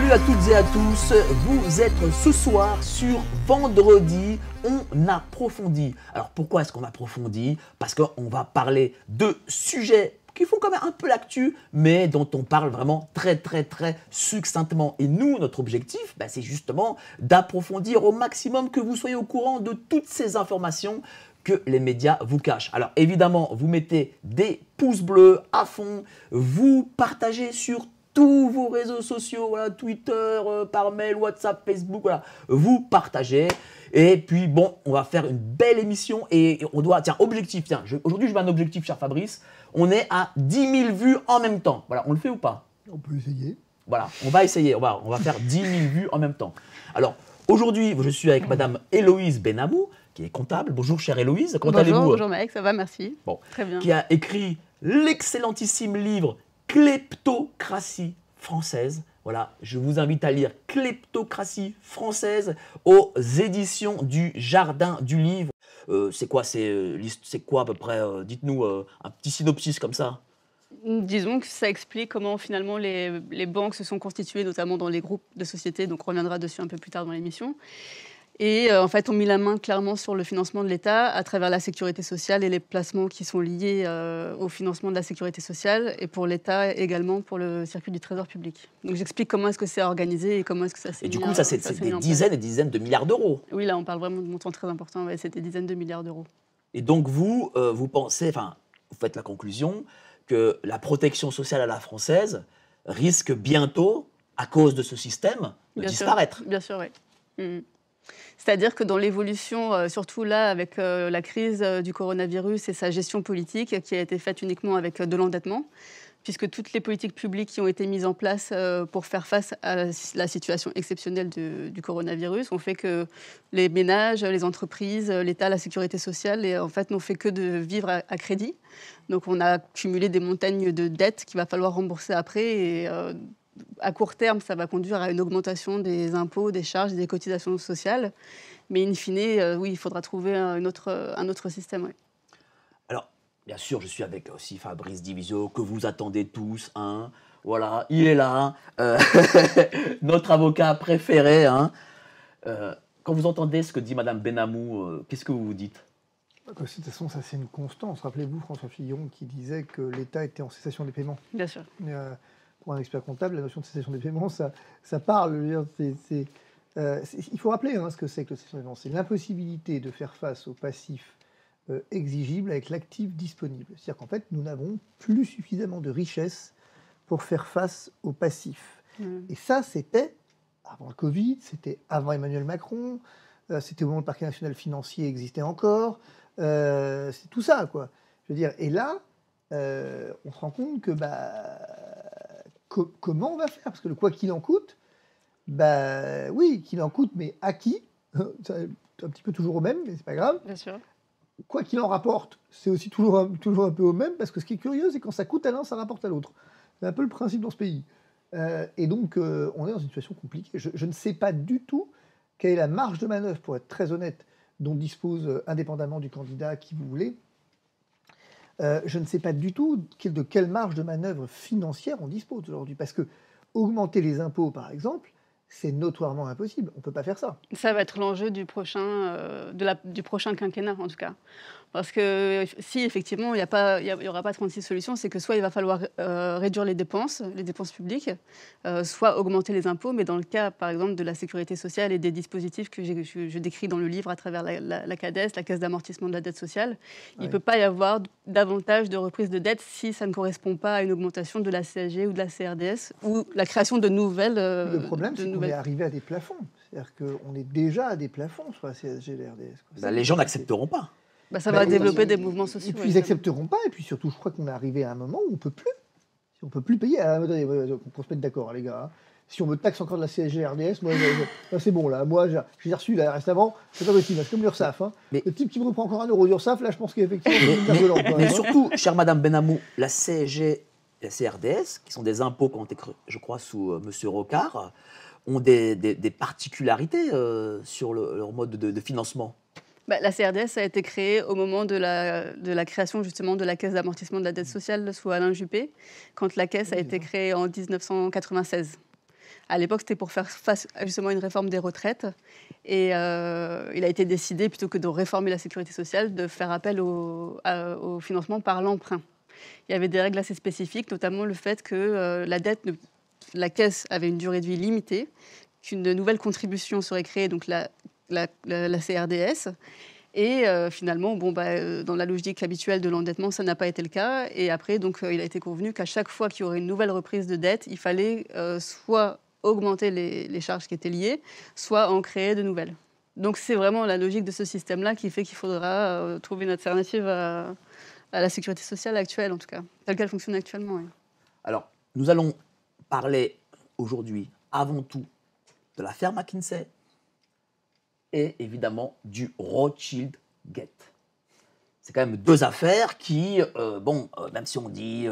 Salut à toutes et à tous, vous êtes ce soir sur Vendredi, on approfondit. Alors pourquoi est-ce qu'on approfondit? Parce qu'on va parler de sujets qui font quand même un peu l'actu, mais dont on parle vraiment très succinctement. Et nous, notre objectif, c'est justement d'approfondir au maximum, que vous soyez au courant de toutes ces informations que les médias vous cachent. Alors évidemment, vous mettez des pouces bleus à fond, vous partagez sur tous vos réseaux sociaux, voilà, Twitter, par mail, WhatsApp, Facebook, voilà, vous partagez. Et puis bon, on va faire une belle émission et on doit, tiens, objectif, tiens, aujourd'hui je mets un objectif, cher Fabrice, on est à 10 000 vues en même temps. Voilà, on le fait ou pas? On peut essayer. Voilà, on va essayer, on va faire 10 000 vues en même temps. Alors, aujourd'hui, je suis avec Madame Héloïse Benamou, qui est comptable. Bonjour, chère Héloïse, comment allez-vous? Bonjour Mike, ça va, merci. Bon, très bien. Qui a écrit l'excellentissime livre Kleptocratie française. Voilà, je vous invite à lire Kleptocratie française aux éditions du Jardin du Livre. C'est quoi à peu près? Dites-nous un petit synopsis comme ça. Disons que ça explique comment finalement les banques se sont constituées, notamment dans les groupes de sociétés, donc on reviendra dessus un peu plus tard dans l'émission. Et en fait, on met la main clairement sur le financement de l'État à travers la sécurité sociale et les placements qui sont liés au financement de la sécurité sociale, et pour l'État également pour le circuit du trésor public. Donc j'explique comment est-ce que c'est organisé et comment est-ce que ça s'est mis. Et du coup, ça c'est des dizaines et des dizaines de milliards d'euros. Oui, là on parle vraiment de montants très importants, ouais, c'est des dizaines de milliards d'euros. Et donc vous pensez, enfin, vous faites la conclusion que la protection sociale à la française risque bientôt, à cause de ce système, de disparaître. Bien sûr, oui. C'est-à-dire que dans l'évolution, surtout là avec la crise du coronavirus et sa gestion politique qui a été faite uniquement avec de l'endettement, puisque toutes les politiques publiques qui ont été mises en place pour faire face à la situation exceptionnelle du coronavirus ont fait que les ménages, les entreprises, l'État, la sécurité sociale, en fait, n'ont fait que de vivre à crédit. Donc on a cumulé des montagnes de dettes qu'il va falloir rembourser après, et à court terme, ça va conduire à une augmentation des impôts, des charges, des cotisations sociales. Mais in fine, oui, il faudra trouver un autre système. Ouais. Alors, bien sûr, je suis avec aussi Fabrice Divisio, que vous attendez tous. Hein. Voilà, il est là, notre avocat préféré. Hein. Quand vous entendez ce que dit Madame Benamou, qu'est-ce que vous vous dites? De toute façon, ça c'est une constance. Rappelez-vous François Fillon qui disait que l'État était en cessation des paiements. Bien sûr. Pour un expert comptable, la notion de cessation des paiements, ça parle. Il faut rappeler ce que c'est que la cessation des paiements. C'est l'impossibilité de faire face au passif exigible avec l'actif disponible. C'est-à-dire qu'en fait, nous n'avons plus suffisamment de richesse pour faire face au passif. Et ça, c'était avant le Covid, c'était avant Emmanuel Macron, c'était au moment où le parquet national financier existait encore. C'est tout ça, quoi. Je veux dire, et là, on se rend compte que comment on va faire? Parce que le quoi qu'il en coûte, oui, qu'il en coûte, mais à qui? C'est un petit peu toujours au même, mais c'est pas grave. Bien sûr. Quoi qu'il en rapporte, c'est aussi toujours un peu au même, parce que ce qui est curieux, c'est quand ça coûte à l'un, ça rapporte à l'autre. C'est un peu le principe dans ce pays. Et donc, on est dans une situation compliquée. Je ne sais pas du tout quelle est la marge de manœuvre, pour être très honnête, dont dispose, indépendamment du candidat qui vous voulez. Je ne sais pas du tout de quelle marge de manœuvre financière on dispose aujourd'hui. Parce que augmenter les impôts, par exemple, c'est notoirement impossible. On ne peut pas faire ça. Ça va être l'enjeu du prochain quinquennat, en tout cas. Parce que si, effectivement, il n'y aura pas 36 solutions, c'est que soit il va falloir réduire les dépenses publiques, soit augmenter les impôts. Mais dans le cas, par exemple, de la sécurité sociale et des dispositifs que je décris dans le livre à travers la CADES, la Caisse d'amortissement de la dette sociale, il ne peut pas y avoir davantage de reprise de dette si ça ne correspond pas à une augmentation de la CSG ou de la CRDS ou la création de nouvelles... le problème, c'est qu'on est arrivé à des plafonds. C'est-à-dire qu'on est déjà à des plafonds sur la CSG et la RDS. Les gens n'accepteront pas. Ça va développer des mouvements sociaux. Et puis ils n'accepteront pas, et puis surtout, je crois qu'on est arrivé à un moment où on ne peut plus. Si on ne peut plus payer, attendez, on se mettre d'accord, les gars. Si on me taxe encore de la CSG RDS, moi, c'est bon, là. Moi, j'ai reçu, là, récemment, c'est pas possible, c'est comme l'URSSAF. Hein. Le type qui me reprend encore 1 euro d'URSSAF, là, je pense qu'effectivement, mais surtout, chère Madame Benamou, la CSG et la CRDS, qui sont des impôts qui ont été créés, je crois, sous Monsieur Rocard, ont des particularités sur leur mode de financement. La CRDS a été créée au moment de la création justement de la Caisse d'amortissement de la dette sociale sous Alain Juppé, quand la Caisse a été créée en 1996. À l'époque, c'était pour faire face justement à une réforme des retraites. Et il a été décidé, plutôt que de réformer la sécurité sociale, de faire appel au financement par l'emprunt. Il y avait des règles assez spécifiques, notamment le fait que la caisse avait une durée de vie limitée, qu'une nouvelle contribution serait créée, donc la CRDS. Et finalement, dans la logique habituelle de l'endettement, ça n'a pas été le cas. Et après, donc, il a été convenu qu'à chaque fois qu'il y aurait une nouvelle reprise de dette, il fallait soit augmenter les charges qui étaient liées, soit en créer de nouvelles. Donc c'est vraiment la logique de ce système-là qui fait qu'il faudra trouver une alternative à la sécurité sociale actuelle, en tout cas, telle qu'elle fonctionne actuellement. Oui. Alors, nous allons parler aujourd'hui, avant tout, de l'affaire McKinsey et évidemment du Rothschild Gate. C'est quand même deux affaires qui, même si on dit,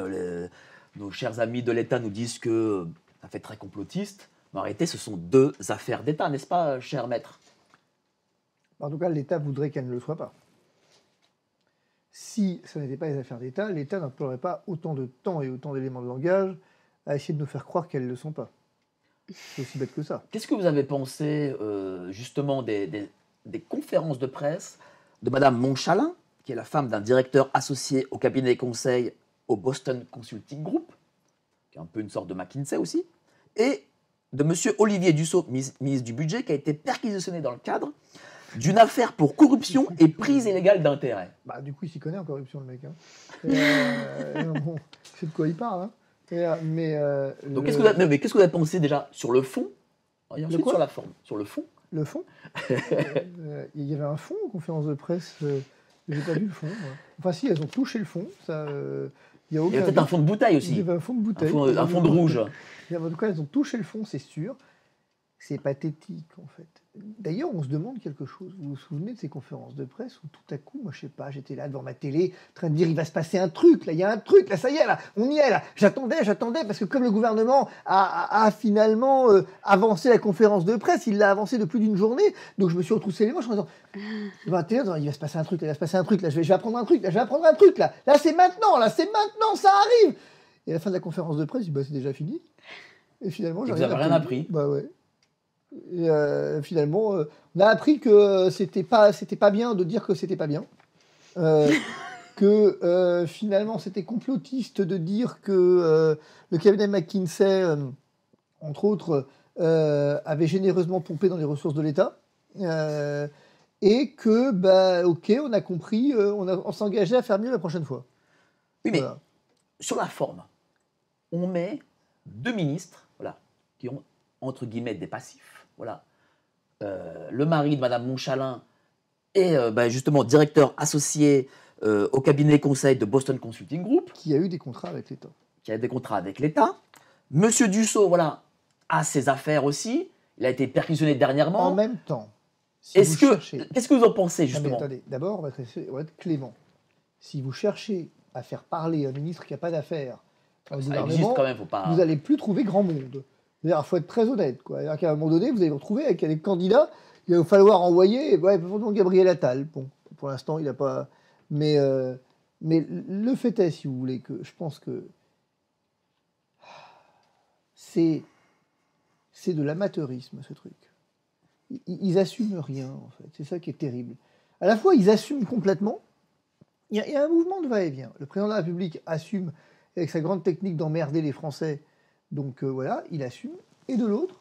nos chers amis de l'État nous disent que ça fait très complotiste, mais en réalité, ce sont deux affaires d'État, n'est-ce pas, cher maître? En tout cas, l'État voudrait qu'elles ne le soient pas. Si ce n'était pas les affaires d'État, l'État n'emploierait pas autant de temps et autant d'éléments de langage à essayer de nous faire croire qu'elles ne le sont pas. C'est aussi bête que ça. Qu'est-ce que vous avez pensé justement des conférences de presse de Madame Montchalin, qui est la femme d'un directeur associé au cabinet conseil au Boston Consulting Group, qui est un peu une sorte de McKinsey aussi, et de Monsieur Olivier Dussopt, ministre du Budget, qui a été perquisitionné dans le cadre d'une affaire pour corruption et prise illégale d'intérêt. Bah, du coup, il s'y connaît en corruption, le mec. Hein. Bon, c'est de quoi il parle. Hein. Donc, qu'est-ce que vous avez pensé déjà sur le fond et ensuite sur la forme? Sur le fond. Le fond il y avait un fond aux conférences de presse. Je n'ai pas vu le fond. Moi. Enfin, si, elles ont touché le fond. Ça, il y a peut-être un fond de bouteille aussi. Il y avait un fond de bouteille. Un fond de rouge. En tout cas, elles ont touché le fond, c'est sûr. C'est pathétique, en fait. D'ailleurs, on se demande quelque chose. Vous vous souvenez de ces conférences de presse où tout à coup, moi, je sais pas, j'étais là devant ma télé, en train de dire, il va se passer un truc, là, il y a un truc, là, ça y est, là, on y est, là. J'attendais, parce que comme le gouvernement a finalement avancé la conférence de presse, il l'a avancé de plus d'une journée, donc je me suis retroussé les manches en disant, devant la télé, il va se passer un truc, là, il va se passer un truc, là, je vais apprendre un truc, là, là, c'est maintenant, ça arrive. Et à la fin de la conférence de presse, je dis, bah, c'est déjà fini. Et finalement, vous n'avez rien appris. Bah ouais. Et finalement, on a appris que c'était pas bien de dire que c'était pas bien. Que finalement, c'était complotiste de dire que le cabinet McKinsey, entre autres, avait généreusement pompé dans les ressources de l'État. Et que, bah, ok, on a compris, on s'engageait à faire mieux la prochaine fois. Oui, mais voilà. Sur la forme, on met deux ministres qui ont, entre guillemets, des passifs. Voilà. Le mari de Madame Montchalin est justement directeur associé au cabinet conseil de Boston Consulting Group. Qui a eu des contrats avec l'État. Monsieur Dussopt, a ses affaires aussi. Il a été perquisitionné dernièrement. En même temps. Qu'est-ce que vous en pensez, justement? Attendez, d'abord, on va être clément. Si vous cherchez à faire parler un ministre qui n'a pas d'affaires dans le gouvernement, quand même, faut pas... vous n'allez plus trouver grand monde. Il faut être très honnête. Qu'à un moment donné, vous allez vous retrouver avec des candidats, il va falloir envoyer Gabriel Attal. Bon, pour l'instant, il n'a pas... Mais le fait est, si vous voulez, que je pense que c'est de l'amateurisme, ce truc. Ils n'assument rien, en fait. C'est ça qui est terrible. À la fois, ils assument complètement. Il y a un mouvement de va-et-vient. Le président de la République assume, avec sa grande technique d'emmerder les Français. Donc il assume. Et de l'autre,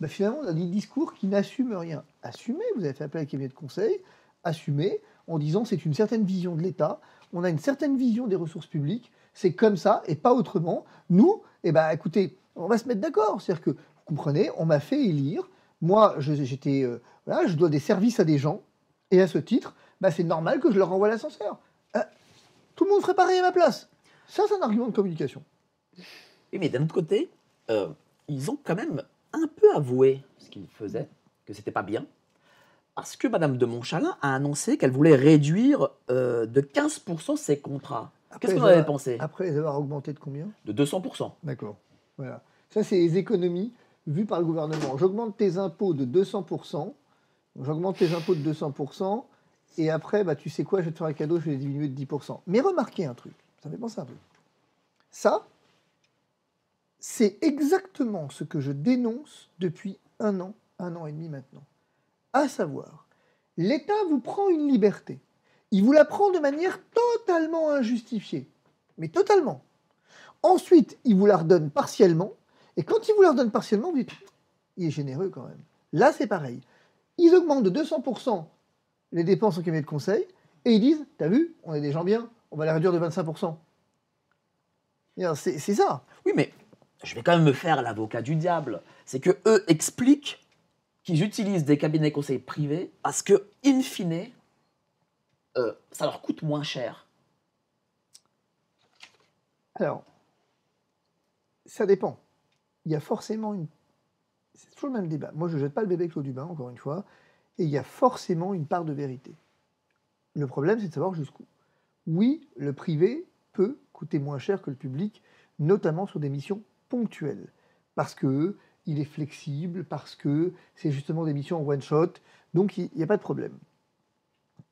finalement, on a des discours qui n'assument rien. Assumez, vous avez fait appel à un cabinet de conseil, assumez, en disant c'est une certaine vision de l'État, on a une certaine vision des ressources publiques, c'est comme ça et pas autrement. Nous, écoutez, on va se mettre d'accord. C'est-à-dire que, vous comprenez, on m'a fait élire, moi, je dois des services à des gens, et à ce titre, c'est normal que je leur renvoie l'ascenseur. Tout le monde ferait pareil à ma place. Ça, c'est un argument de communication. Oui, mais d'un autre côté, ils ont quand même un peu avoué ce qu'ils faisaient, que c'était pas bien, parce que Madame de Montchalin a annoncé qu'elle voulait réduire de 15% ses contrats. Qu'est-ce que vous en avez pensé? Après les avoir augmentés de combien? De 200%. D'accord. Voilà. Ça, c'est les économies vues par le gouvernement. J'augmente tes impôts de 200%, j'augmente tes impôts de 200%, et après, tu sais quoi, je vais te faire un cadeau, je vais les diminuer de 10%. Mais remarquez un truc, ça me fait penser un truc. Ça, C'est exactement ce que je dénonce depuis un an et demi maintenant. À savoir, l'État vous prend une liberté. Il vous la prend de manière totalement injustifiée. Mais totalement. Ensuite, il vous la redonne partiellement. Et quand il vous la redonne partiellement, vous dites, il est généreux quand même. Là, c'est pareil. Ils augmentent de 200% les dépenses en cabinet de conseil. Et ils disent, t'as vu, on est des gens bien, on va les réduire de 25%. C'est ça. Oui, mais je vais quand même me faire l'avocat du diable. C'est que eux expliquent qu'ils utilisent des cabinets conseils privés parce que, in fine, ça leur coûte moins cher. Alors, ça dépend. Il y a forcément une... C'est toujours le même débat. Moi, je ne jette pas le bébé avec l'eau du bain, encore une fois. Et il y a forcément une part de vérité. Le problème, c'est de savoir jusqu'où. Oui, le privé peut coûter moins cher que le public, notamment sur des missions ponctuelles. Parce qu'il est flexible, parce que c'est justement des missions en one-shot. Donc, il n'y a pas de problème.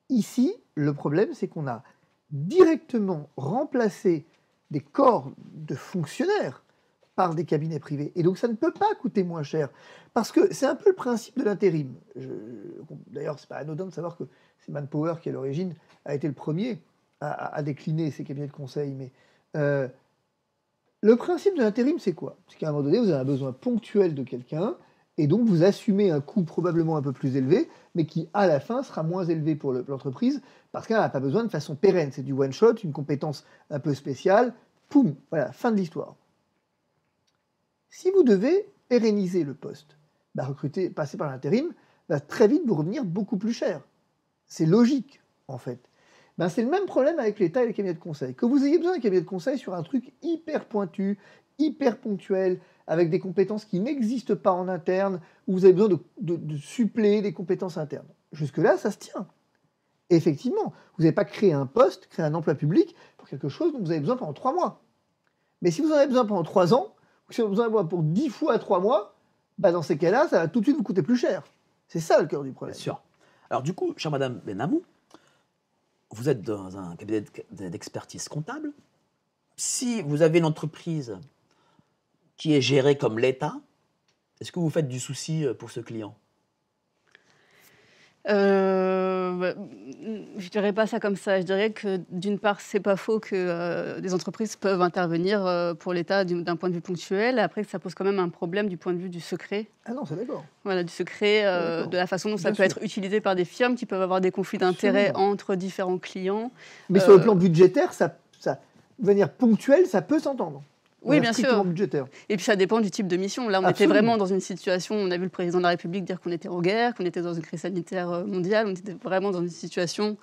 Ici, le problème, c'est qu'on a directement remplacé des corps de fonctionnaires par des cabinets privés. Et donc, ça ne peut pas coûter moins cher. Parce que c'est un peu le principe de l'intérim. D'ailleurs, ce n'est pas anodin de savoir que c'est Manpower qui, à l'origine, a été le premier à décliner ces cabinets de conseil. Mais le principe de l'intérim, c'est quoi? C'est qu'à un moment donné, vous avez un besoin ponctuel de quelqu'un, et donc vous assumez un coût probablement un peu plus élevé, mais qui, à la fin, sera moins élevé pour l'entreprise, parce qu'elle n'a pas besoin de façon pérenne. C'est du one-shot, une compétence un peu spéciale. Poum, voilà, fin de l'histoire. Si vous devez pérenniser le poste, passer par l'intérim, va très vite vous revenir beaucoup plus cher. C'est logique, en fait. C'est le même problème avec l'État et les cabinets de conseil. Que vous ayez besoin d'un cabinet de conseil sur un truc hyper pointu, hyper ponctuel, avec des compétences qui n'existent pas en interne, où vous avez besoin de suppléer des compétences internes. Jusque-là, ça se tient. Et effectivement, vous n'avez pas créé un poste, créé un emploi public pour quelque chose dont vous avez besoin pendant 3 mois. Mais si vous en avez besoin pendant 3 ans, ou si vous en avez besoin pour 10 fois 3 mois, dans ces cas-là, ça va tout de suite vous coûter plus cher. C'est ça le cœur du problème. Bien sûr. Alors du coup, chère Madame Benamou, vous êtes dans un cabinet d'expertise comptable. Si vous avez une entreprise qui est gérée comme l'État, est-ce que vous faites du souci pour ce client? Je dirais pas ça comme ça. Je dirais que d'une part, c'est pas faux que des entreprises peuvent intervenir pour l'État d'un point de vue ponctuel. Après, ça pose quand même un problème du point de vue du secret. Ah non, c'est d'accord. Voilà, du secret, de la façon dont ça peut être utilisé par des firmes qui peuvent avoir des conflits d'intérêts entre différents clients. Mais sur le plan budgétaire, ça, de manière ponctuelle, ça peut s'entendre. Oui, bien sûr. Budgétaire. Et puis ça dépend du type de mission. Là, on était vraiment dans une situation, on a vu le président de la République dire qu'on était en guerre, qu'on était dans une crise sanitaire mondiale, on était vraiment dans une situation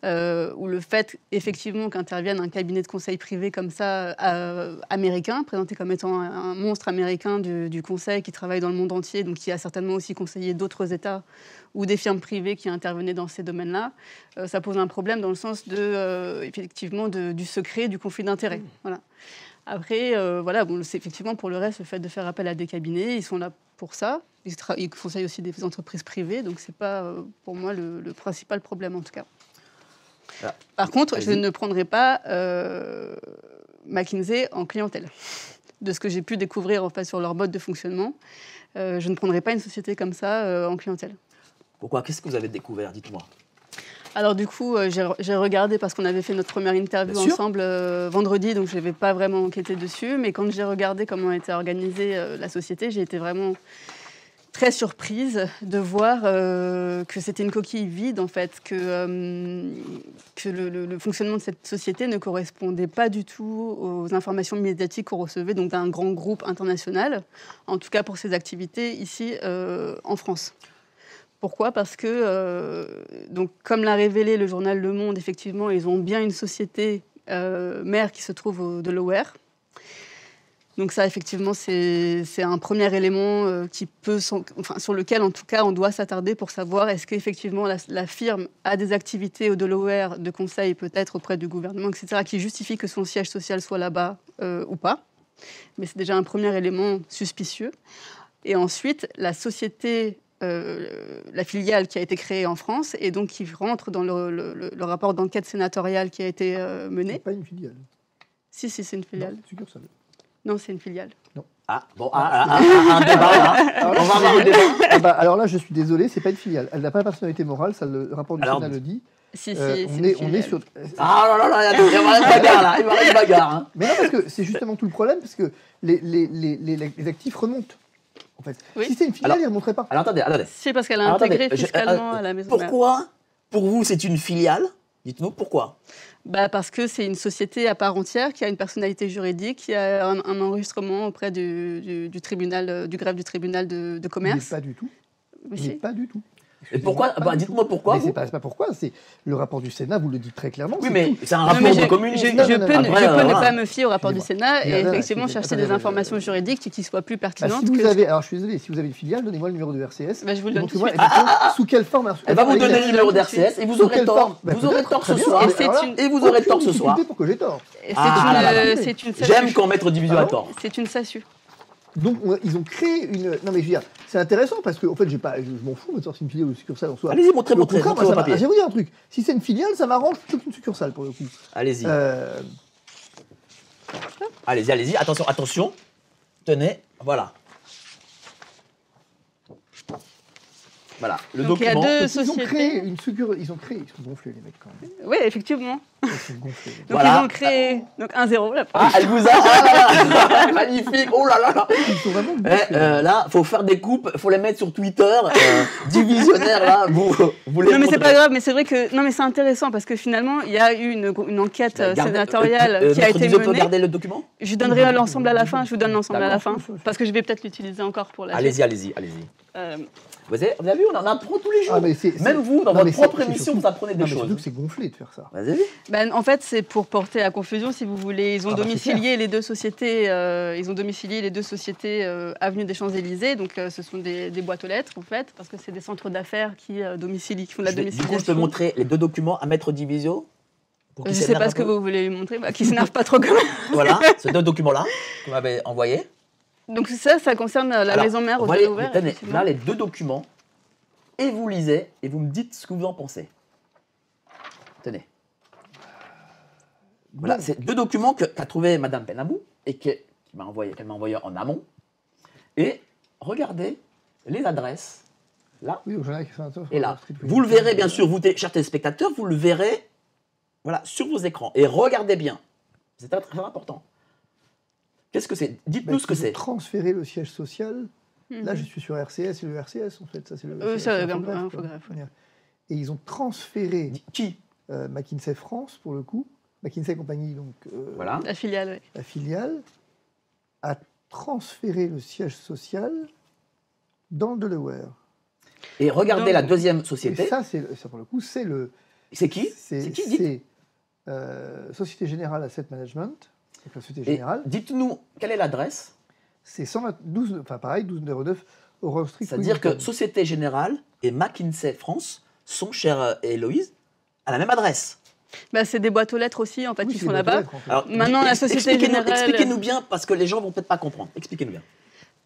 où le fait, effectivement, qu'intervienne un cabinet de conseil privé comme ça, américain, présenté comme étant un monstre américain du conseil qui travaille dans le monde entier, donc qui a certainement aussi conseillé d'autres États ou des firmes privées qui intervenaient dans ces domaines-là, ça pose un problème dans le sens effectivement, du secret, du conflit d'intérêts. Voilà. Après, c'est effectivement pour le reste, le fait de faire appel à des cabinets, ils sont là pour ça. Ils conseillent aussi des entreprises privées, donc c'est pas pour moi le principal problème en tout cas. Ah, par contre, je ne prendrai pas McKinsey en clientèle. De ce que j'ai pu découvrir en fait sur leur mode de fonctionnement, je ne prendrai pas une société comme ça en clientèle. Pourquoi? Qu'est-ce que vous avez découvert? Dites-moi. Alors du coup, j'ai regardé parce qu'on avait fait notre première interview ensemble vendredi, donc je n'avais pas vraiment enquêté dessus. Mais quand j'ai regardé comment était organisée la société, j'ai été vraiment très surprise de voir que c'était une coquille vide, en fait, que le fonctionnement de cette société ne correspondait pas du tout aux informations médiatiques qu'on recevait donc d'un grand groupe international, en tout cas pour ses activités ici en France. Pourquoi? Parce que, donc, comme l'a révélé le journal Le Monde, effectivement, ils ont bien une société mère qui se trouve au Delaware. Donc ça, effectivement, c'est un premier élément sur lequel, en tout cas, on doit s'attarder pour savoir est-ce qu'effectivement la firme a des activités au Delaware de conseil, peut-être auprès du gouvernement, etc., qui justifient que son siège social soit là-bas ou pas. Mais c'est déjà un premier élément suspicieux. Et ensuite, la société... la filiale qui a été créée en France et donc qui rentre dans le rapport d'enquête sénatoriale qui a été mené. C'est pas une filiale. Si, c'est une filiale. Non, succursale. Non, c'est une filiale. Ah, bon, un débat là. Alors, On va avoir le débat. alors là, je suis désolé, c'est pas une filiale. Elle n'a pas de personnalité morale, ça le rapport du Alors, Sénat le dit. Si, On une est filiale. sur. Ah là là, il va y avoir une bagarre là. Il va y avoir une bagarre. Hein. Mais non, parce que c'est justement tout le problème, parce que les actifs remontent. En fait. Oui. Si c'était une filiale, Alors- ils ne remonteraient pas. Alors attendez. C'est parce qu'elle a Alors, intégré attendez, fiscalement à la maison mère. Pourquoi, pour vous, c'est une filiale? Dites-nous pourquoi. Bah parce que c'est une société à part entière qui a une personnalité juridique, qui a un enregistrement auprès du tribunal, du greffe du tribunal de commerce. Mais pas du tout. Oui, Mais si. pas du tout. Et pourquoi? Pas Bah, du dites-moi tout. pourquoi. Mais vous. c'est pas pourquoi. C'est le rapport du Sénat vous le dit très clairement. Oui, c'est mais tout. c'est un Non, rapport mais de communisme. je peux Après, ne voilà. pas me fier au rapport du Sénat et Non, non, effectivement chercher attendez, des informations juridiques qui soient plus Bah, pertinentes. si vous que- avez, alors je suis désolé, si vous avez une filiale, donnez-moi le numéro de RCS. Bah, je vous le donne tout de Montrez-moi suite. exactement sous quelle forme. alors, sous Elle quelle va vous forme donner le numéro d'RCS et vous aurez quelle tort. forme Bah, Vous aurez peut-être, tort très ce bien. soir. Et Mais c'est alors là, une- Et vous aurez tort ce aucune soir. difficulté pour que j'ai tort. Et Ah, c'est une J'aime SASU. quand Maître Division a tort. C'est une SASU. Donc ils ont créé une. Non mais je veux dire, c'est intéressant parce que en fait, je m'en fous de sortir une filiale ou une succursale en soi. Allez-y, montrez Au contraire, vos moi, ça papiers. je vais vous dire un truc. Si c'est une filiale, ça m'arrange plutôt qu'une succursale pour le coup. Allez-y. Euh, Allez-y. Attention. Tenez, voilà. Voilà, le Donc, il y a document. deux ils ont sociétés. créé une succursale. Ils sont gonflés les mecs quand même. Oui, effectivement. Ils sont gonflés. Donc Voilà. ils ont créé donc 1-0 la Ah, elle vous a. Ah là là. Magnifique. Oh là là. Ils sont vraiment Eh, gonflés. là, faut faire des coupes, faut les mettre sur Twitter. Divisionnaire là, vous les. Non mais c'est montrez. pas grave, mais c'est vrai que non mais c'est intéressant parce que finalement il y a eu une enquête sénatoriale qui a été Peut menée. garder le document. Je vous donnerai l'ensemble à la fin. Je vous donne l'ensemble à la fin D'accord. parce que je vais peut-être l'utiliser encore pour la suite. Allez-y. Euh, Vous avez vu, on en apprend tous les jours. Ah, mais c'est- Même vous, dans non, mais votre propre c'est émission, surtout- vous apprenez des Non, mais choses. surtout que c'est gonflé de faire ça. Vas-y. Ben, en fait, c'est pour porter à confusion, si vous voulez. Ils ont Ah bah, domicilié les deux sociétés. Avenue des Champs-Élysées. Donc, ce sont des boîtes aux lettres, en fait, parce que c'est des centres d'affaires qui font de la Du coup, domiciliation. je peux montrer les deux documents à Maître Divisio. Pour Je qu'il ne sais s'énerve pas un ce que peu. vous voulez lui montrer, qui s'énerve pas trop quand même. Voilà, ces deux documents-là que vous m'avez envoyés. Donc, ça concerne la Alors, maison mère au voyez, Delaware. tenez, effectivement. là, les deux documents. Et vous lisez et vous me dites ce que vous en pensez. Tenez. Voilà, Bon. c'est deux documents qu'a trouvé Madame Benamou et qu'elle m'a envoyé en amont. Et regardez les adresses, là Oui, au journal qui fait un tour. et là. Vous le verrez, bien sûr, vous, chers téléspectateurs, vous le verrez voilà, sur vos écrans. Et regardez bien. C'est très, très important. Qu'est-ce que c'est? Dites-nous ce que c'est. Transférer le siège social. Mhm. Là, je suis sur RCS, c'est le RCS en fait. Ça, c'est le. Ça, c'est Infogreffe, Infogreffe, quoi. ouais. Et ils ont transféré Qui? McKinsey France, pour le coup, McKinsey Compagnie, donc Voilà. La filiale, oui. la filiale, a transféré le siège social dans le Delaware. Et regardez Donc- la deuxième Et société. ça, pour le coup, c'est le. C'est qui? C'est qui? Dites. Société Générale Asset Management. Donc la Société Et Générale. dites-nous quelle est l'adresse. C'est 112, enfin pareil, 1209 Aurore Street. C'est-à-dire que Wellington. Société Générale et McKinsey France sont, chère Héloïse, à la même adresse. Bah, c'est des boîtes aux lettres aussi, en fait, Oui, qui c'est sont des là-bas. boîtes aux lettres, en fait. Alors, Maintenant, la Société Générale- Expliquez-nous bien, parce que les gens vont peut-être pas comprendre. Expliquez-nous bien.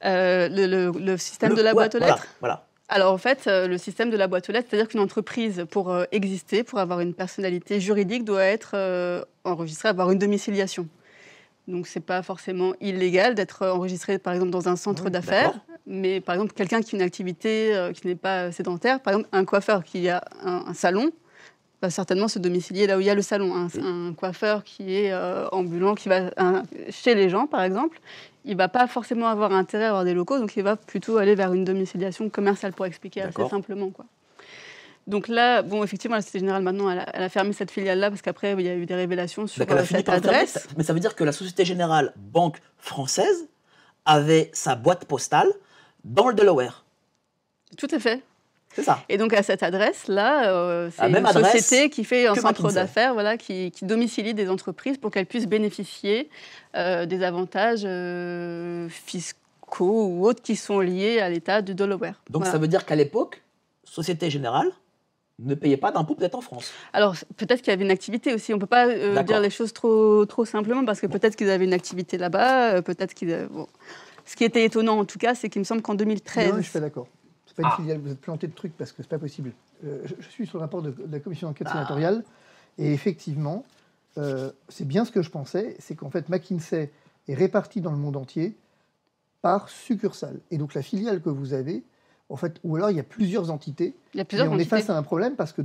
Le système de la boîte aux lettres. Voilà. Alors en fait, le système de la boîte aux lettres, c'est-à-dire qu'une entreprise, pour exister, pour avoir une personnalité juridique, doit être enregistrée, avoir une domiciliation. Donc c'est pas forcément illégal d'être enregistré, par exemple, dans un centre Oui, d'affaires. d'accord. Mais par exemple, quelqu'un qui a une activité qui n'est pas sédentaire, par exemple un coiffeur qui a un salon, va certainement se domicilier là où il y a le salon. Un coiffeur qui est ambulant, qui va chez les gens, par exemple, il ne va pas forcément avoir intérêt à avoir des locaux, donc il va plutôt aller vers une domiciliation commerciale, pour expliquer assez D'accord. simplement, quoi. Donc là, bon, effectivement, la Société Générale, maintenant, elle a fermé cette filiale-là, parce qu'après, il y a eu des révélations sur Donc, elle a fini cette par le fermer, adresse. mais ça veut dire que la Société Générale Banque Française avait sa boîte postale dans le Delaware. Tout à fait. C'est ça. Et donc à cette adresse-là, c'est La même une adresse société qui fait un que centre McKinsey. d'affaires, voilà, qui domicilie des entreprises pour qu'elles puissent bénéficier des avantages fiscaux ou autres qui sont liés à l'État du Delaware. Donc Voilà. ça veut dire qu'à l'époque, Société Générale ne payait pas d'impôts peut-être en France. Alors peut-être qu'il y avait une activité aussi. On ne peut pas D'accord. dire les choses trop simplement parce que peut-être qu'ils avaient une activité là-bas, peut-être qu'ils. Bon. Ce qui était étonnant en tout cas, c'est qu'il me semble qu'en 2013. Non, je suis pas d'accord. C'est pas une Ah. filiale, vous êtes planté de trucs parce que c'est pas possible. Je suis sur le rapport de la commission d'enquête sénatoriale et effectivement, c'est bien ce que je pensais, c'est qu'en fait McKinsey est répartie dans le monde entier par succursale. Et donc la filiale que vous avez, en fait, ou alors il y a plusieurs entités. Il y a plusieurs mais on entités. est face à un problème parce que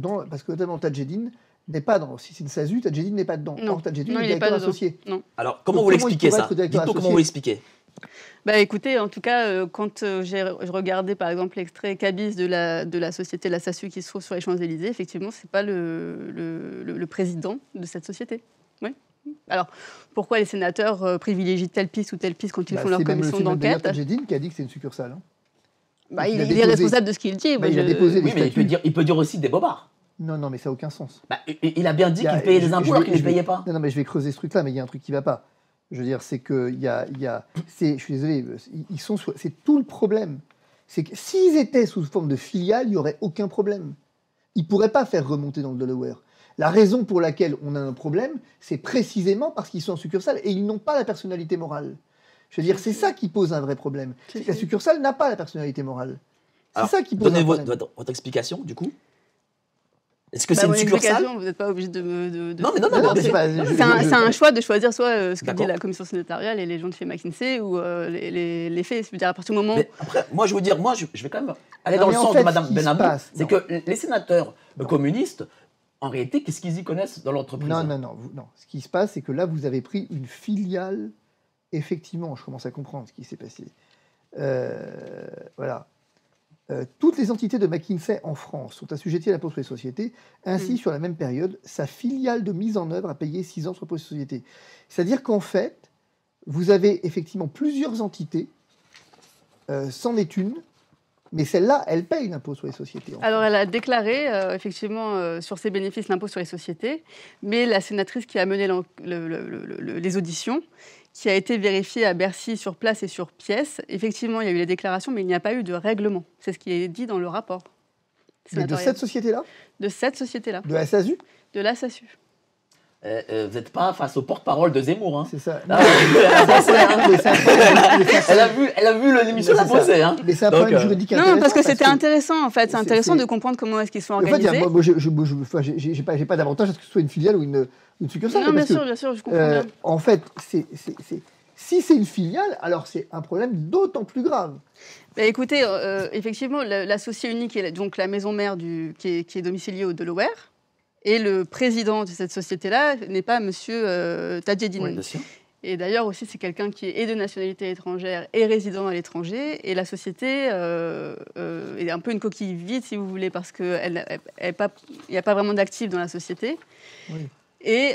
notamment Tadjedine n'est pas dans. Si c'est une SASU, Tadjedine n'est pas dedans. Non. Or, Tadjedine Non, est il n'est pas directeur dedans. associé. Non. Alors, comment Donc, vous comment il l'expliquez pourrait ça? être directeur Dites-nous comment associé vous l'expliquez. Bah écoutez, en tout cas, quand je regardais par exemple l'extrait Cabis de la société La SASU qui se trouve sur les Champs-Élysées, effectivement, c'est pas le président de cette société. Oui. Alors, pourquoi les sénateurs privilégient telle piste ou telle piste quand ils font leur commission C'est même d'ailleurs d'enquête? Tadjedine qui a dit que c'est une succursale. Hein. Bah, Il il a est déposé. responsable de ce qu'il dit. Bah, il a déposé des Oui, mais statuts. il peut dire aussi des bobards. Non, mais ça n'a aucun sens. Bah, il a bien dit Il y a- qu'il payait je- des je impôts vais- alors qu'il ne je vais- payait pas. Non, mais je vais creuser ce truc-là, mais il y a un truc qui ne va pas. Je veux dire, c'est que je suis désolé, c'est tout le problème. C'est que s'ils étaient sous forme de filiale, il n'y aurait aucun problème. Ils ne pourraient pas faire remonter dans le Delaware. La raison pour laquelle on a un problème, c'est précisément parce qu'ils sont en succursale et ils n'ont pas la personnalité morale. Je veux dire, c'est ça qui pose un vrai problème. C'est que la succursale n'a pas la personnalité morale. C'est Alors, ça qui pose un Donnez problème. votre explication, du coup. Est-ce que Bah, c'est une mon succursale? explication, vous n'êtes pas obligé de Non, mais non, Non, mais c'est pas- C'est un choix de choisir soit ce que dit D'accord. la commission sénatoriale et les gens de chez McKinsey ou les faits. Je veux dire, à partir du moment. Mais après, moi, je veux dire, je vais quand même aller Non, dans le mais en sens fait, de Mme ce qui se Benamou. passe- C'est que les sénateurs communistes, en réalité, qu'est-ce qu'ils y connaissent dans l'entreprise? Non. Ce qui se passe, c'est que là, vous avez pris une filiale. Effectivement, je commence à comprendre ce qui s'est passé. Voilà. Toutes les entités de McKinsey en France sont assujetties à l'impôt sur les sociétés. Ainsi, sur la même période, sa filiale de mise en œuvre a payé 6 ans sur l'impôt sur les sociétés. C'est-à-dire qu'en fait, vous avez effectivement plusieurs entités, c'en est une, mais celle-là, elle paye l'impôt sur les sociétés. Alors, elle a déclaré effectivement sur ses bénéfices l'impôt sur les sociétés, mais la sénatrice qui a mené les auditions, qui a été vérifiée à Bercy sur place et sur pièce, effectivement, il y a eu les déclarations, mais il n'y a pas eu de règlement. C'est ce qui est dit dans le rapport. Mais de sénatorial. cette société-là, De cette société-là, de la SASU, de la SASU. Vous n'êtes pas face au porte-parole de Zemmour. Hein. c'est ça. Ah, Mais c'est un problème- elle a vu l'émission de la C'est ça. Procès. Hein. Mais c'est un Donc, problème juridique Non, intéressant. parce que c'était intéressant, en fait. C'est c'est- intéressant c'est- de comprendre comment est-ce qu'ils sont En fait, il y a- organisés. moi, j'ai pas d'avantage à ce que ce soit une filiale ou une succursale. Non, parce que, bien sûr, je comprends bien. en fait, si c'est une filiale, alors c'est un problème d'autant plus grave. Bah, écoutez, effectivement, l'associé unique est donc la maison mère qui est domiciliée au Delaware. Et le président de cette société-là n'est pas monsieur Tadjedine. Oui, bien sûr. Et d'ailleurs aussi, c'est quelqu'un qui est de nationalité étrangère et résident à l'étranger. Et la société est un peu une coquille vide, si vous voulez, parce qu'il n'y a pas vraiment d'actifs dans la société. Oui. Et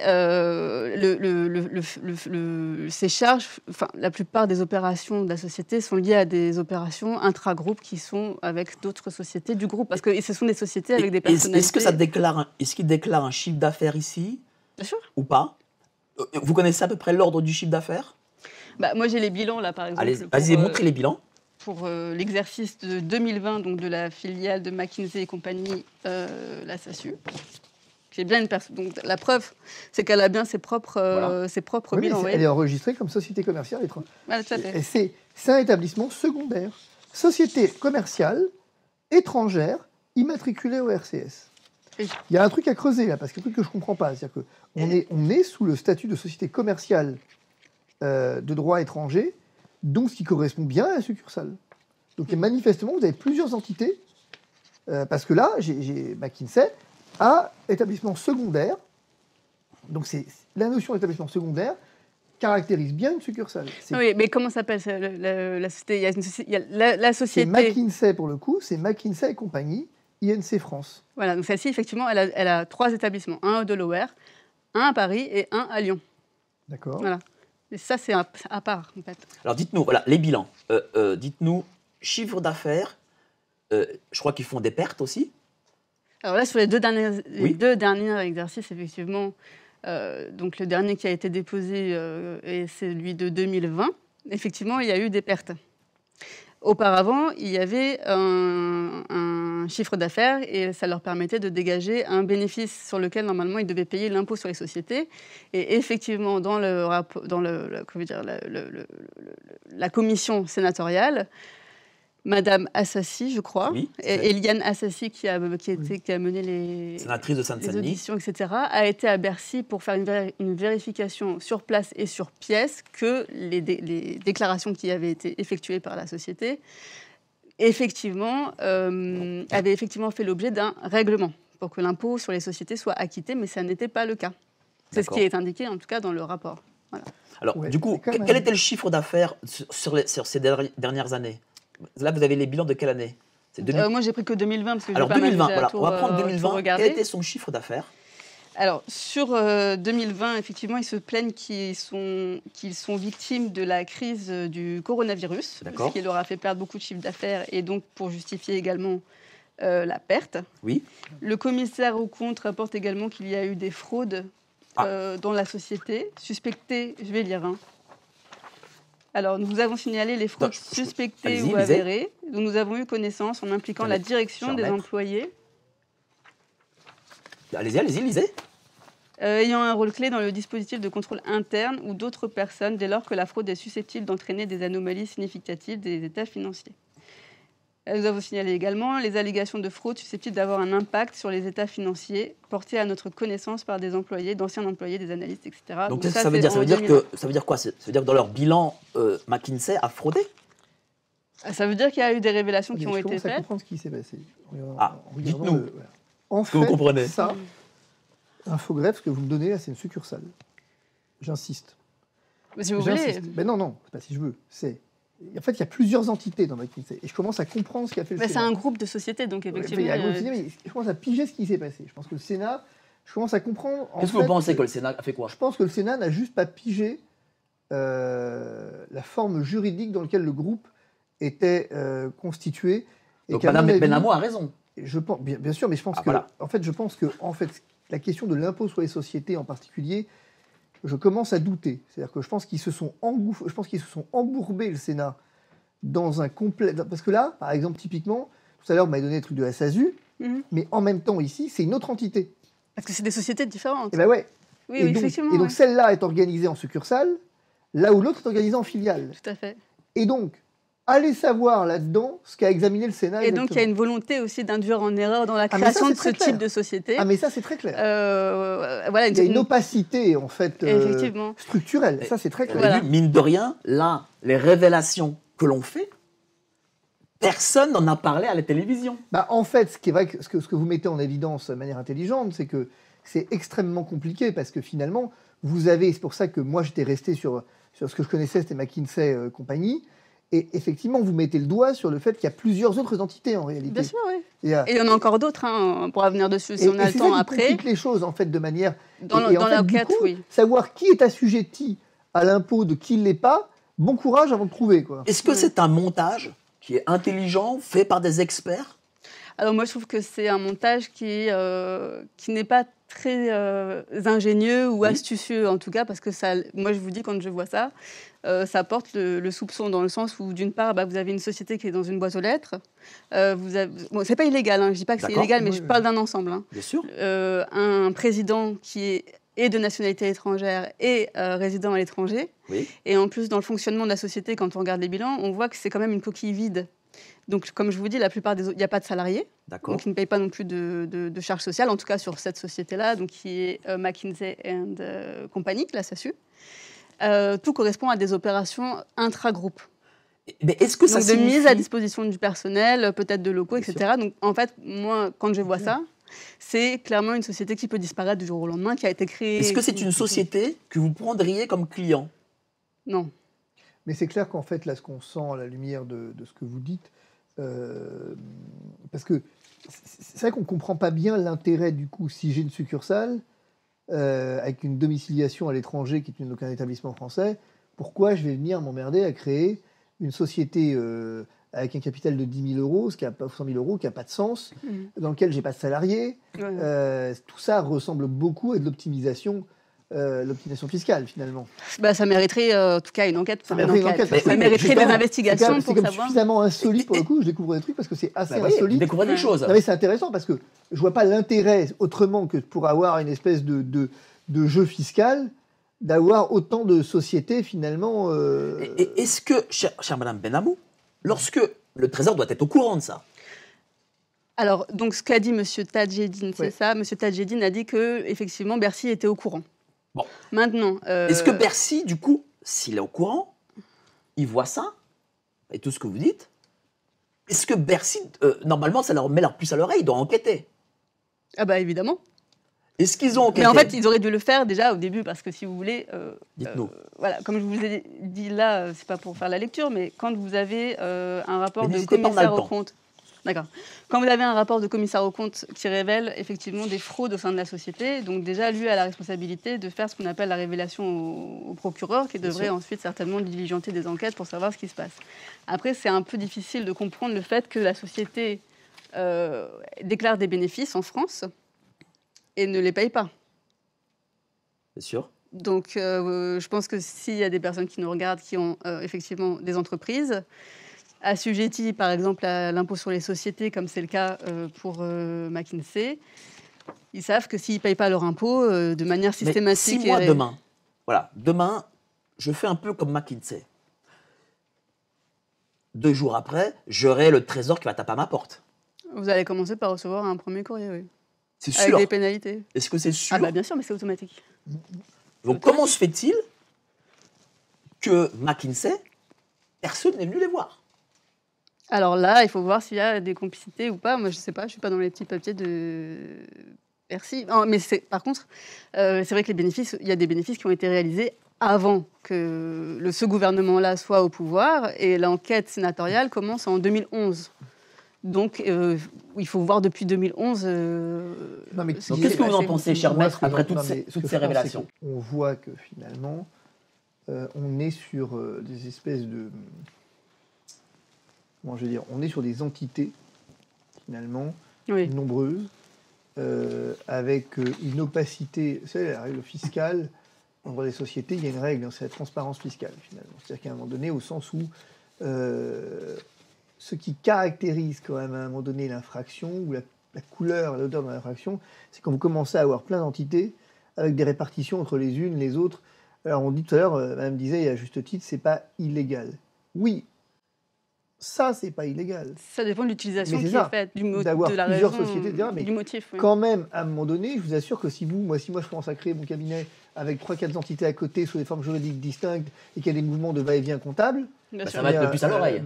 ces charges, enfin, la plupart des opérations de la société sont liées à des opérations intra-groupes qui sont avec d'autres sociétés du groupe. Parce que ce sont des sociétés avec des personnalités. Est-ce qu'il déclare un chiffre d'affaires ici Bien sûr. ou pas? Vous connaissez à peu près l'ordre du chiffre d'affaires? Bah, moi, j'ai les bilans, là, par exemple. Allez, vas-y, montrez les bilans. Pour l'exercice de 2020, donc de la filiale de McKinsey et compagnie, la SASU. J'ai bien donc la preuve, c'est qu'elle a bien ses propres Oui, mais bilans. vous elle voyez. est enregistrée comme société commerciale étrangère. Voilà, tout à fait. Et c'est un établissement secondaire. Société commerciale étrangère immatriculée au RCS. Oui. Il y a un truc à creuser là, parce qu'il y a un truc que je ne comprends pas. C'est-à-dire qu'on est sous le statut de société commerciale de droit étranger, donc ce qui correspond bien à la succursale. Donc manifestement, vous avez plusieurs entités, parce que là, j'ai McKinsey à établissement secondaire. Donc la notion d'établissement secondaire caractérise bien une succursale. Oui, mais comment s'appelle la société? Il y a la C'est société. McKinsey pour le coup, c'est McKinsey et compagnie, INC France. Voilà, donc celle-ci, effectivement, elle a 3 établissements. Un au Delaware, un à Paris et un à Lyon. D'accord. Voilà. Et ça, c'est à part, en fait. Alors dites-nous, voilà, les bilans. Dites-nous, chiffre d'affaires, je crois qu'ils font des pertes aussi. Alors là, sur les deux derniers exercices, effectivement, donc le dernier qui a été déposé est celui de 2020. Effectivement, il y a eu des pertes. Auparavant, il y avait un chiffre d'affaires et ça leur permettait de dégager un bénéfice sur lequel, normalement, ils devaient payer l'impôt sur les sociétés. Et effectivement, dans la commission sénatoriale, Madame Assassi, je crois, Oui, Eliane Assassi qui a mené les sénatrice de les Seine-Saint-Denis. auditions, etc., a été à Bercy pour faire une vérification sur place et sur pièce que les déclarations qui avaient été effectuées par la société avaient effectivement fait l'objet d'un règlement pour que l'impôt sur les sociétés soit acquitté, mais ça n'était pas le cas. C'est ce qui est indiqué, en tout cas, dans le rapport. Voilà. Alors, Ouais, du coup, quel était le chiffre d'affaires sur ces dernières années? Là, vous avez les bilans de quelle année? C'est 2000... Moi, j'ai pris que 2020, parce que Alors, j'ai pas 2020, mal voilà. On va prendre 2020. Quel était son chiffre d'affaires? Alors, sur 2020, effectivement, ils se plaignent qu'ils sont victimes de la crise du coronavirus, ce qui leur a fait perdre beaucoup de chiffre d'affaires, et donc pour justifier également la perte. Oui. Le commissaire aux comptes rapporte également qu'il y a eu des fraudes dans la société, suspectées, je vais lire. Alors, nous avons signalé les fraudes suspectées ou avérées, dont nous avons eu connaissance en impliquant la direction des employés. Allez-y, lisez. Ayant un rôle clé dans le dispositif de contrôle interne ou d'autres personnes dès lors que la fraude est susceptible d'entraîner des anomalies significatives des états financiers. Nous avons signalé également les allégations de fraude susceptibles d'avoir un impact sur les états financiers portés à notre connaissance par des employés, d'anciens employés, des analystes, etc. Donc qu'est-ce que ça veut dire? Ça veut dire quoi? Ça veut dire que dans leur bilan, McKinsey a fraudé? Ça veut dire qu'il y a eu des révélations qui ont été faites. Je commence à comprendre ce qui s'est passé. Dites-nous. En ce que vous comprenez. Ça, Infogreffe, ce que vous me donnez là, c'est une succursale. J'insiste. Mais si vous voulez. Mais non, c'est pas si je veux. En fait, il y a plusieurs entités dans McKinsey. Et je commence à comprendre ce qu'a fait le Sénat. C'est un groupe de sociétés, donc effectivement. Mais je commence à piger ce qui s'est passé. Je pense que le Sénat, je commence à comprendre. Qu'est-ce que vous pensez que le Sénat a fait quoi? Je pense que le Sénat n'a juste pas pigé la forme juridique dans laquelle le groupe était constitué. Et donc Mme Benhamou a raison. Je pense, bien sûr, mais je pense je pense que la question de l'impôt sur les sociétés en particulier, je commence à douter. C'est-à-dire que je pense qu'ils se sont embourbés, le Sénat, dans un complet... Parce que là, par exemple, typiquement, tout à l'heure, vous m'avez donné le truc de la SASU, mais en même temps, ici, c'est une autre entité. Parce que c'est des sociétés différentes. Et ben ouais. Oui, effectivement. Et donc, celle-là est organisée en succursale, là où l'autre est organisée en filiale. Tout à fait. Et donc, allez savoir là-dedans ce qu'a examiné le Sénat. Et donc, il y a une volonté aussi d'induire en erreur dans la création de ce type de société. Ah, mais ça, c'est très clair. Voilà, il y a une opacité, en fait, structurelle. Ça, c'est très clair. Voilà. Mine de rien, là, les révélations que l'on fait, personne n'en a parlé à la télévision. En fait, ce qui est vrai, ce que vous mettez en évidence de manière intelligente, c'est que c'est extrêmement compliqué, parce que finalement, c'est pour ça que moi, j'étais resté sur ce que je connaissais, c'était McKinsey compagnie. Et effectivement, vous mettez le doigt sur le fait qu'il y a plusieurs autres entités en réalité. Bien sûr, oui. Et il y en a encore d'autres, on pourra venir dessus si on a le temps après. Ça complique les choses, en fait, de manière... Dans l'enquête, oui. Savoir qui est assujetti à l'impôt de qui ne l'est pas, bon courage avant de trouver, quoi. Est-ce que c'est un montage qui est intelligent, fait par des experts? Alors moi, je trouve que c'est un montage qui n'est pas très ingénieux ou astucieux, en tout cas, parce que moi, je vous dis, quand je vois ça, ça porte le soupçon dans le sens où, d'une part, vous avez une société qui est dans une boîte aux lettres. C'est pas illégal, je dis pas que c'est illégal, mais je parle d'un ensemble. Bien sûr. Un président qui est de nationalité étrangère et résident à l'étranger. Oui. Et en plus, dans le fonctionnement de la société, quand on regarde les bilans, on voit que c'est quand même une coquille vide. Donc, comme je vous dis, la plupart il n'y a pas de salariés, donc ils ne payent pas non plus de charges sociales, en tout cas sur cette société-là, donc qui est McKinsey & Company, la SASU. Tout correspond à des opérations intra-groupes. Mais est-ce que ça signifie... de mise à disposition du personnel, peut-être de locaux, etc. Donc, en fait, moi, quand je vois ça, c'est clairement une société qui peut disparaître du jour au lendemain, qui a été créée... Est-ce que c'est une société que vous prendriez comme client? Non. Mais c'est clair qu'en fait, là, ce qu'on sent à la lumière de ce que vous dites, parce que c'est vrai qu'on ne comprend pas bien l'intérêt, du coup, si j'ai une succursale, avec une domiciliation à l'étranger qui est donc un établissement français, pourquoi je vais venir m'emmerder à créer une société avec un capital de 10 000 euros, 100 000 euros, qui n'a pas de sens, dans lequel je n'ai pas de salariés. Tout ça ressemble beaucoup à de l'optimisation fiscale, finalement. Ça mériterait, en tout cas, une enquête. Ça mériterait des investigations pour savoir. C'est suffisamment insolite, pour le coup, je découvre des trucs, parce que c'est assez insolite. Je découvre des choses. Non, mais c'est intéressant, parce que je ne vois pas l'intérêt, autrement que pour avoir une espèce de jeu fiscal, d'avoir autant de sociétés, finalement... Est-ce que, chère Madame Benhamou, lorsque le Trésor doit être au courant de ça. Alors, donc, ce qu'a dit M. Tadjedine, c'est Ouais. ça. M. Tadjedine a dit que, effectivement, Bercy était au courant. Bon. Maintenant. Est-ce que Bercy, du coup, s'il est au courant, il voit ça, et tout ce que vous dites, est-ce que Bercy, normalement, ça leur met leur puce à l'oreille, ils doivent enquêter? Ah, bah, évidemment. Est-ce qu'ils ont enquêté? Mais en fait, ils auraient dû le faire déjà au début, parce que si vous voulez. Dites-nous. Voilà, comme je vous ai dit là, c'est pas pour faire la lecture, mais quand vous avez un rapport Mais de n'hésitez pas, on a commissaire le aux temps. comptes. D'accord. Quand vous avez un rapport de commissaire aux comptes qui révèle effectivement des fraudes au sein de la société, donc déjà lui a la responsabilité de faire ce qu'on appelle la révélation au procureur, qui Bien devrait sûr. ensuite certainement diligenter des enquêtes pour savoir ce qui se passe. Après, c'est un peu difficile de comprendre le fait que la société déclare des bénéfices en France et ne les paye pas. C'est sûr. Donc, je pense que s'il y a des personnes qui nous regardent, qui ont effectivement des entreprises, assujetties par exemple à l'impôt sur les sociétés, comme c'est le cas pour McKinsey, ils savent que s'ils ne payent pas leur impôt de manière Mais systématique... si moi, demain, je fais un peu comme McKinsey. 2 jours après, j'aurai le Trésor qui va taper à ma porte. Vous allez commencer par recevoir un premier courrier, oui. C'est Avec sûr. des pénalités. Est-ce que c'est sûr? Ah bah bien sûr, mais c'est automatique. Donc comment se fait-il que McKinsey, personne n'est venu les voir? Alors là, il faut voir s'il y a des complicités ou pas. Moi, je ne sais pas, je ne suis pas dans les petits papiers de Bercy. Non, mais par contre, c'est vrai que les bénéfices, il y a des bénéfices qui ont été réalisés avant que ce gouvernement-là soit au pouvoir. Et l'enquête sénatoriale commence en 2011. Donc, il faut voir depuis 2011... Non, mais ce Donc qui qu'est-ce s'est que vous en passé. pensez, cher Moi, maître, ce que après j'en- toutes non, mais ces, ce toutes que ces je pense, c'est révélations? qu'on voit que finalement, on est sur des espèces de... Comment je veux dire? On est sur des entités, finalement, Oui. nombreuses, avec une opacité. Vous savez, la règle fiscale, en droit des sociétés, il y a une règle, c'est la transparence fiscale, finalement. C'est-à-dire qu'à un moment donné, au sens où ce qui caractérise quand même à un moment donné l'infraction, ou la couleur, l'odeur de l'infraction, c'est quand vous commencez à avoir plein d'entités avec des répartitions entre les unes, les autres. Alors on dit tout à l'heure, Madame disait, et à juste titre, c'est pas illégal. Oui, ça c'est pas illégal. Ça dépend de l'utilisation Mais c'est qui est ça, faite, d'avoir de la plusieurs raison, sociétés, etc., mais du motif. Oui. Quand même, à un moment donné, je vous assure que si moi je commence à créer mon cabinet avec 3-4 entités à côté sous des formes juridiques distinctes et qu'il y a des mouvements de va-et-vient comptable, Bien Bah, sûr. ça va être le puce à l'oreille.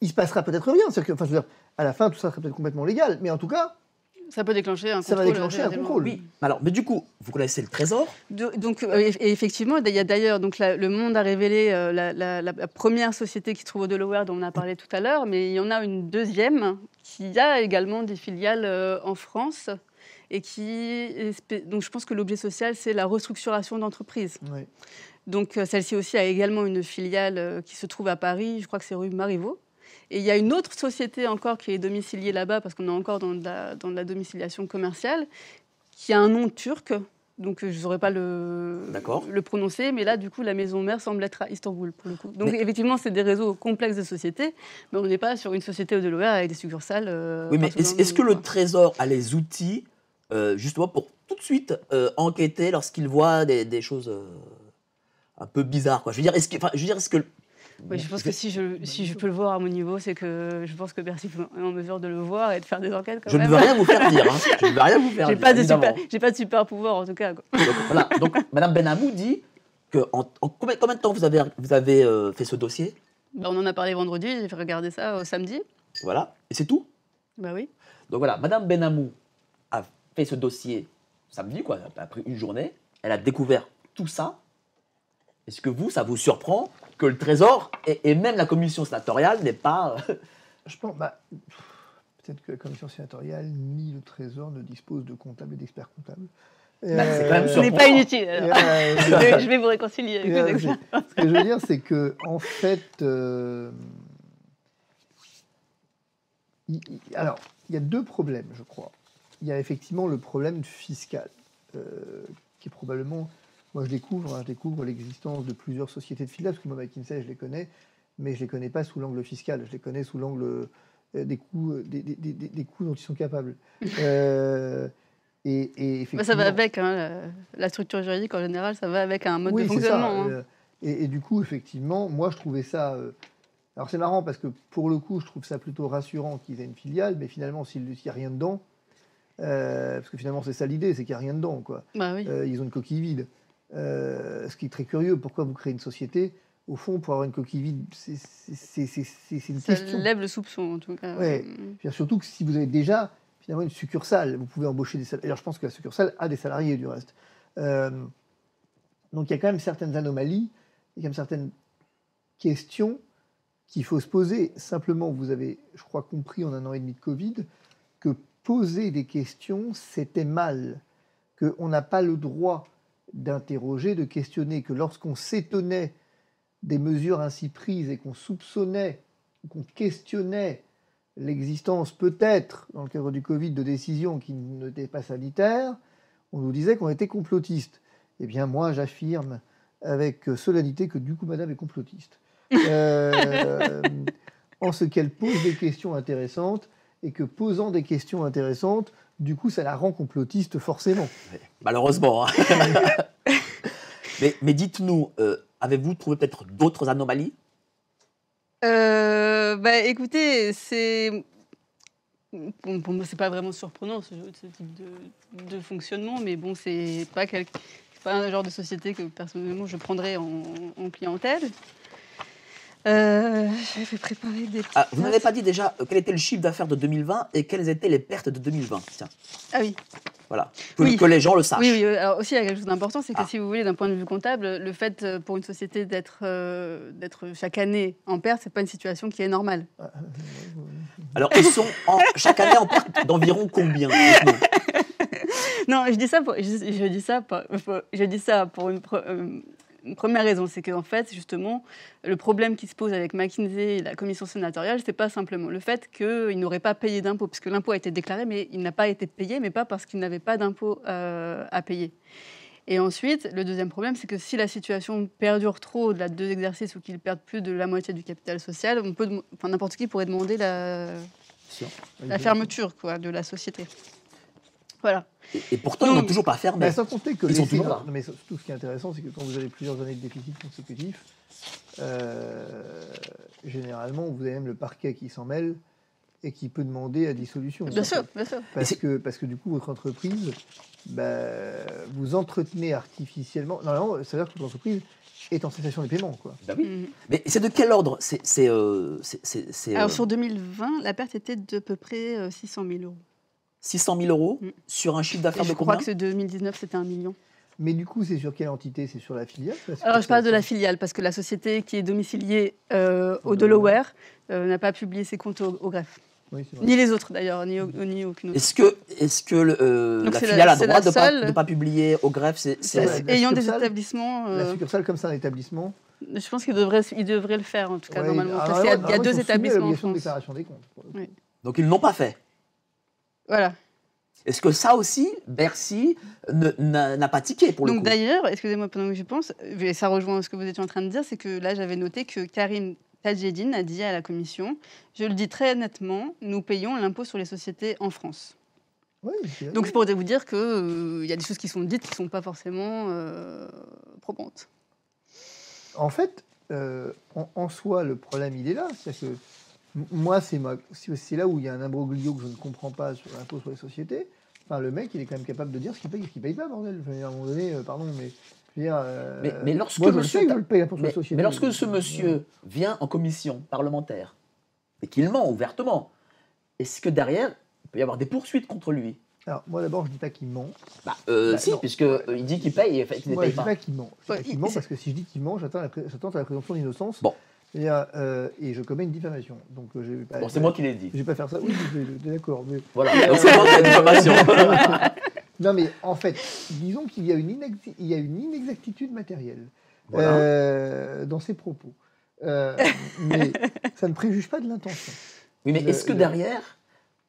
il se passera peut-être rien. C'est-à-dire que, enfin, je veux dire, à la fin, tout ça sera peut-être complètement légal, mais en tout cas, Ça peut déclencher un Ça va contrôle. déclencher un relativement. contrôle. Oui. Alors, mais du coup, vous connaissez le Trésor? Donc, et effectivement, il y a d'ailleurs, donc Le Monde a révélé la première société qui se trouve au Delaware dont on a parlé tout à l'heure, mais il y en a une deuxième qui a également des filiales en France et donc je pense que l'objet social, c'est la restructuration d'entreprises. ouais. Donc celle-ci aussi a également une filiale qui se trouve à Paris, je crois que c'est rue Marivaux. Et il y a une autre société encore qui est domiciliée là-bas, parce qu'on est encore dans de la domiciliation commerciale, qui a un nom turc, donc je ne saurais pas le prononcer, mais là, du coup, la maison mère semble être à Istanbul, pour le coup. Donc effectivement, c'est des réseaux complexes de sociétés, mais on n'est pas sur une société au Delaware avec des succursales. Oui, mais partout dans est-ce que monde, le quoi. Trésor a les outils, justement, pour tout de suite enquêter lorsqu'il voit des choses un peu bizarres, quoi? Je veux dire, est-ce que Oui, je pense que si je peux le voir à mon niveau, c'est que je pense que Bercy est en mesure de le voir et de faire des enquêtes quand je même. ne veux rien vous faire dire, hein. Je ne veux rien vous faire J'ai dire, pas, évidemment. j'ai pas de super pouvoir en tout cas, quoi. Donc, voilà. Donc, Madame Benamou dit que en combien de temps vous avez fait ce dossier? Bah, on en a parlé vendredi, j'ai fait regarder ça samedi. Voilà. Et c'est tout? Bah oui. Donc voilà, Madame Benamou a fait ce dossier samedi, quoi. Elle a pris une journée. Elle a découvert tout ça. Est-ce que ça vous surprend que le Trésor et même la commission sénatoriale n'est pas... Je pense, peut-être que la commission sénatoriale ni le Trésor ne dispose de comptables et d'experts comptables. c'est quand même Ce n'est surprenant. pas inutile. alors. Je vais vous réconcilier avec les experts. Ce que je veux dire, c'est que en fait, alors, il y a 2 problèmes, je crois. Il y a effectivement le problème fiscal, qui est probablement... Moi, je découvre l'existence de plusieurs sociétés de filiales, parce que moi, McKinsey, je les connais, mais je ne les connais pas sous l'angle fiscal. Je les connais sous l'angle des coûts dont ils sont capables. Et effectivement, Bah, ça va avec, hein, la structure juridique en général, ça va avec un mode de c'est ça. fonctionnement. hein. Et du coup, effectivement, moi, je trouvais ça Alors c'est marrant parce que pour le coup, je trouve ça plutôt rassurant qu'ils aient une filiale, mais finalement, s'il n'y a rien dedans, parce que finalement c'est ça l'idée, c'est qu'il n'y a rien dedans, quoi. Bah oui. Ils ont une coquille vide. Ce qui est très curieux, pourquoi vous créez une société? Au fond, pour avoir une coquille vide, c'est une Ça question. lève le soupçon, en tout cas. Ouais. Surtout que si vous avez déjà finalement une succursale, vous pouvez embaucher des salariés. Alors je pense que la succursale a des salariés du reste. Donc il y a quand même certaines anomalies, il y a quand même certaines questions qu'il faut se poser. Simplement, vous avez, je crois, compris en 1 an et demi de Covid que poser des questions, c'était mal. Qu'on n'a pas le droit d'interroger, de questionner, que lorsqu'on s'étonnait des mesures ainsi prises et qu'on soupçonnait, qu'on questionnait l'existence peut-être, dans le cadre du Covid, de décisions qui n'étaient pas sanitaires, on nous disait qu'on était complotiste. Eh bien, moi, j'affirme avec solennité que du coup, madame est complotiste. En ce qu'elle pose des questions intéressantes et que posant des questions intéressantes, du coup, ça la rend complotiste forcément. Malheureusement. Hein. mais dites-nous, avez-vous trouvé peut-être d'autres anomalies? Écoutez, pour moi, c'est pas vraiment surprenant ce type de fonctionnement, mais bon, c'est pas un genre de société que personnellement je prendrais en clientèle. J'avais préparé des petites Vous n'avez pas dit déjà quel était le chiffre d'affaires de 2020 et quelles étaient les pertes de 2020. Tiens. Ah oui. Voilà, Oui. que les gens le sachent. Oui, alors aussi, il y a quelque chose d'important, c'est que si vous voulez, d'un point de vue comptable, le fait pour une société d'être chaque année en perte, c'est pas une situation qui est normale. Alors, ils sont chaque année en perte d'environ combien? Non, je dis ça pour une première raison, c'est qu'en fait, justement, le problème qui se pose avec McKinsey et la commission sénatoriale, c'est pas simplement le fait qu'il n'aurait pas payé d'impôts, puisque l'impôt a été déclaré, mais il n'a pas été payé, mais pas parce qu'il n'avait pas d'impôts à payer. Et ensuite, le deuxième problème, c'est que si la situation perdure trop au-delà de 2 exercices ou qu'il perde plus de la moitié du capital social, n'importe qui pourrait demander la fermeture de la société. Voilà. Et pourtant, ils n'ont toujours pas fermé. Sans compter que ils sont toujours là. Mais surtout, ce qui est intéressant, c'est que quand vous avez plusieurs années de déficit consécutif, généralement, vous avez même le parquet qui s'en mêle et qui peut demander à dissolution. Bien sûr, bien sûr. Parce que du coup, votre entreprise, vous entretenez artificiellement. Normalement, ça veut dire que votre entreprise est en cessation des paiements, quoi. Ben oui. Mais c'est de quel ordre? Alors, sur 2020, la perte était d'à peu près 600 000 euros. 600 000 euros sur un chiffre d'affaires de combien? Je crois que 2019, c'était 1 million. Mais du coup, c'est sur quelle entité? C'est sur la filiale? Alors, je parle de la filiale, parce que la société qui est domiciliée au Delaware n'a pas publié ses comptes au greffe. Oui, ni les autres, d'ailleurs, ni aucune autre. Est-ce que la filiale a le droit de ne pas publier au greffe ayant des établissements... La succursale, comme c'est un établissement? Je pense qu'il devrait le faire, en tout cas, normalement. Il y a 2 établissements en France. De déclaration des comptes. Oui. Donc, ils ne l'ont pas fait. Voilà. Est-ce que ça aussi, Bercy n'a pas tiqué pour le coup? Donc d'ailleurs, excusez-moi pendant que j'y pense, et ça rejoint ce que vous étiez en train de dire, c'est que là j'avais noté que Karim Tadjedine a dit à la commission, je le dis très nettement, nous payons l'impôt sur les sociétés en France. Oui, donc c'est pour vous dire qu'il y a des choses qui sont dites qui ne sont pas forcément probantes. En fait, en soi, le problème il est là, c'est-à-dire que moi, c'est là où il y a un imbroglio que je ne comprends pas sur l'impôt sur les sociétés. Enfin, le mec, il est quand même capable de dire ce qu'il paye et ce qu'il ne paye pas, bordel. Enfin, à un moment donné, pardon, mais je veux dire... mais lorsque moi, monsieur, je le paye l'impôt sur les sociétés. Mais lorsque ce monsieur vient en commission parlementaire et qu'il ment ouvertement, est-ce que derrière, il peut y avoir des poursuites contre lui? Alors, moi, d'abord, je ne dis pas qu'il ment. Si, puisqu'il dit qu'il paye et qu'il ne paye pas. Je ne dis pas qu'il ment. Je dis pas qu'il ment parce que si je dis qu'il ment, j'attends à la présomption d'innocence. Bon. Et je commets une diffamation. Donc, c'est moi qui l'ai dit. Je ne vais pas faire ça. Oui, d'accord. Mais... Voilà, donc c'est moi qui ai la diffamation. Non, mais en fait, disons qu'il y a une inexactitude matérielle dans ses propos. Mais ça ne préjuge pas de l'intention. Oui, mais est-ce que derrière,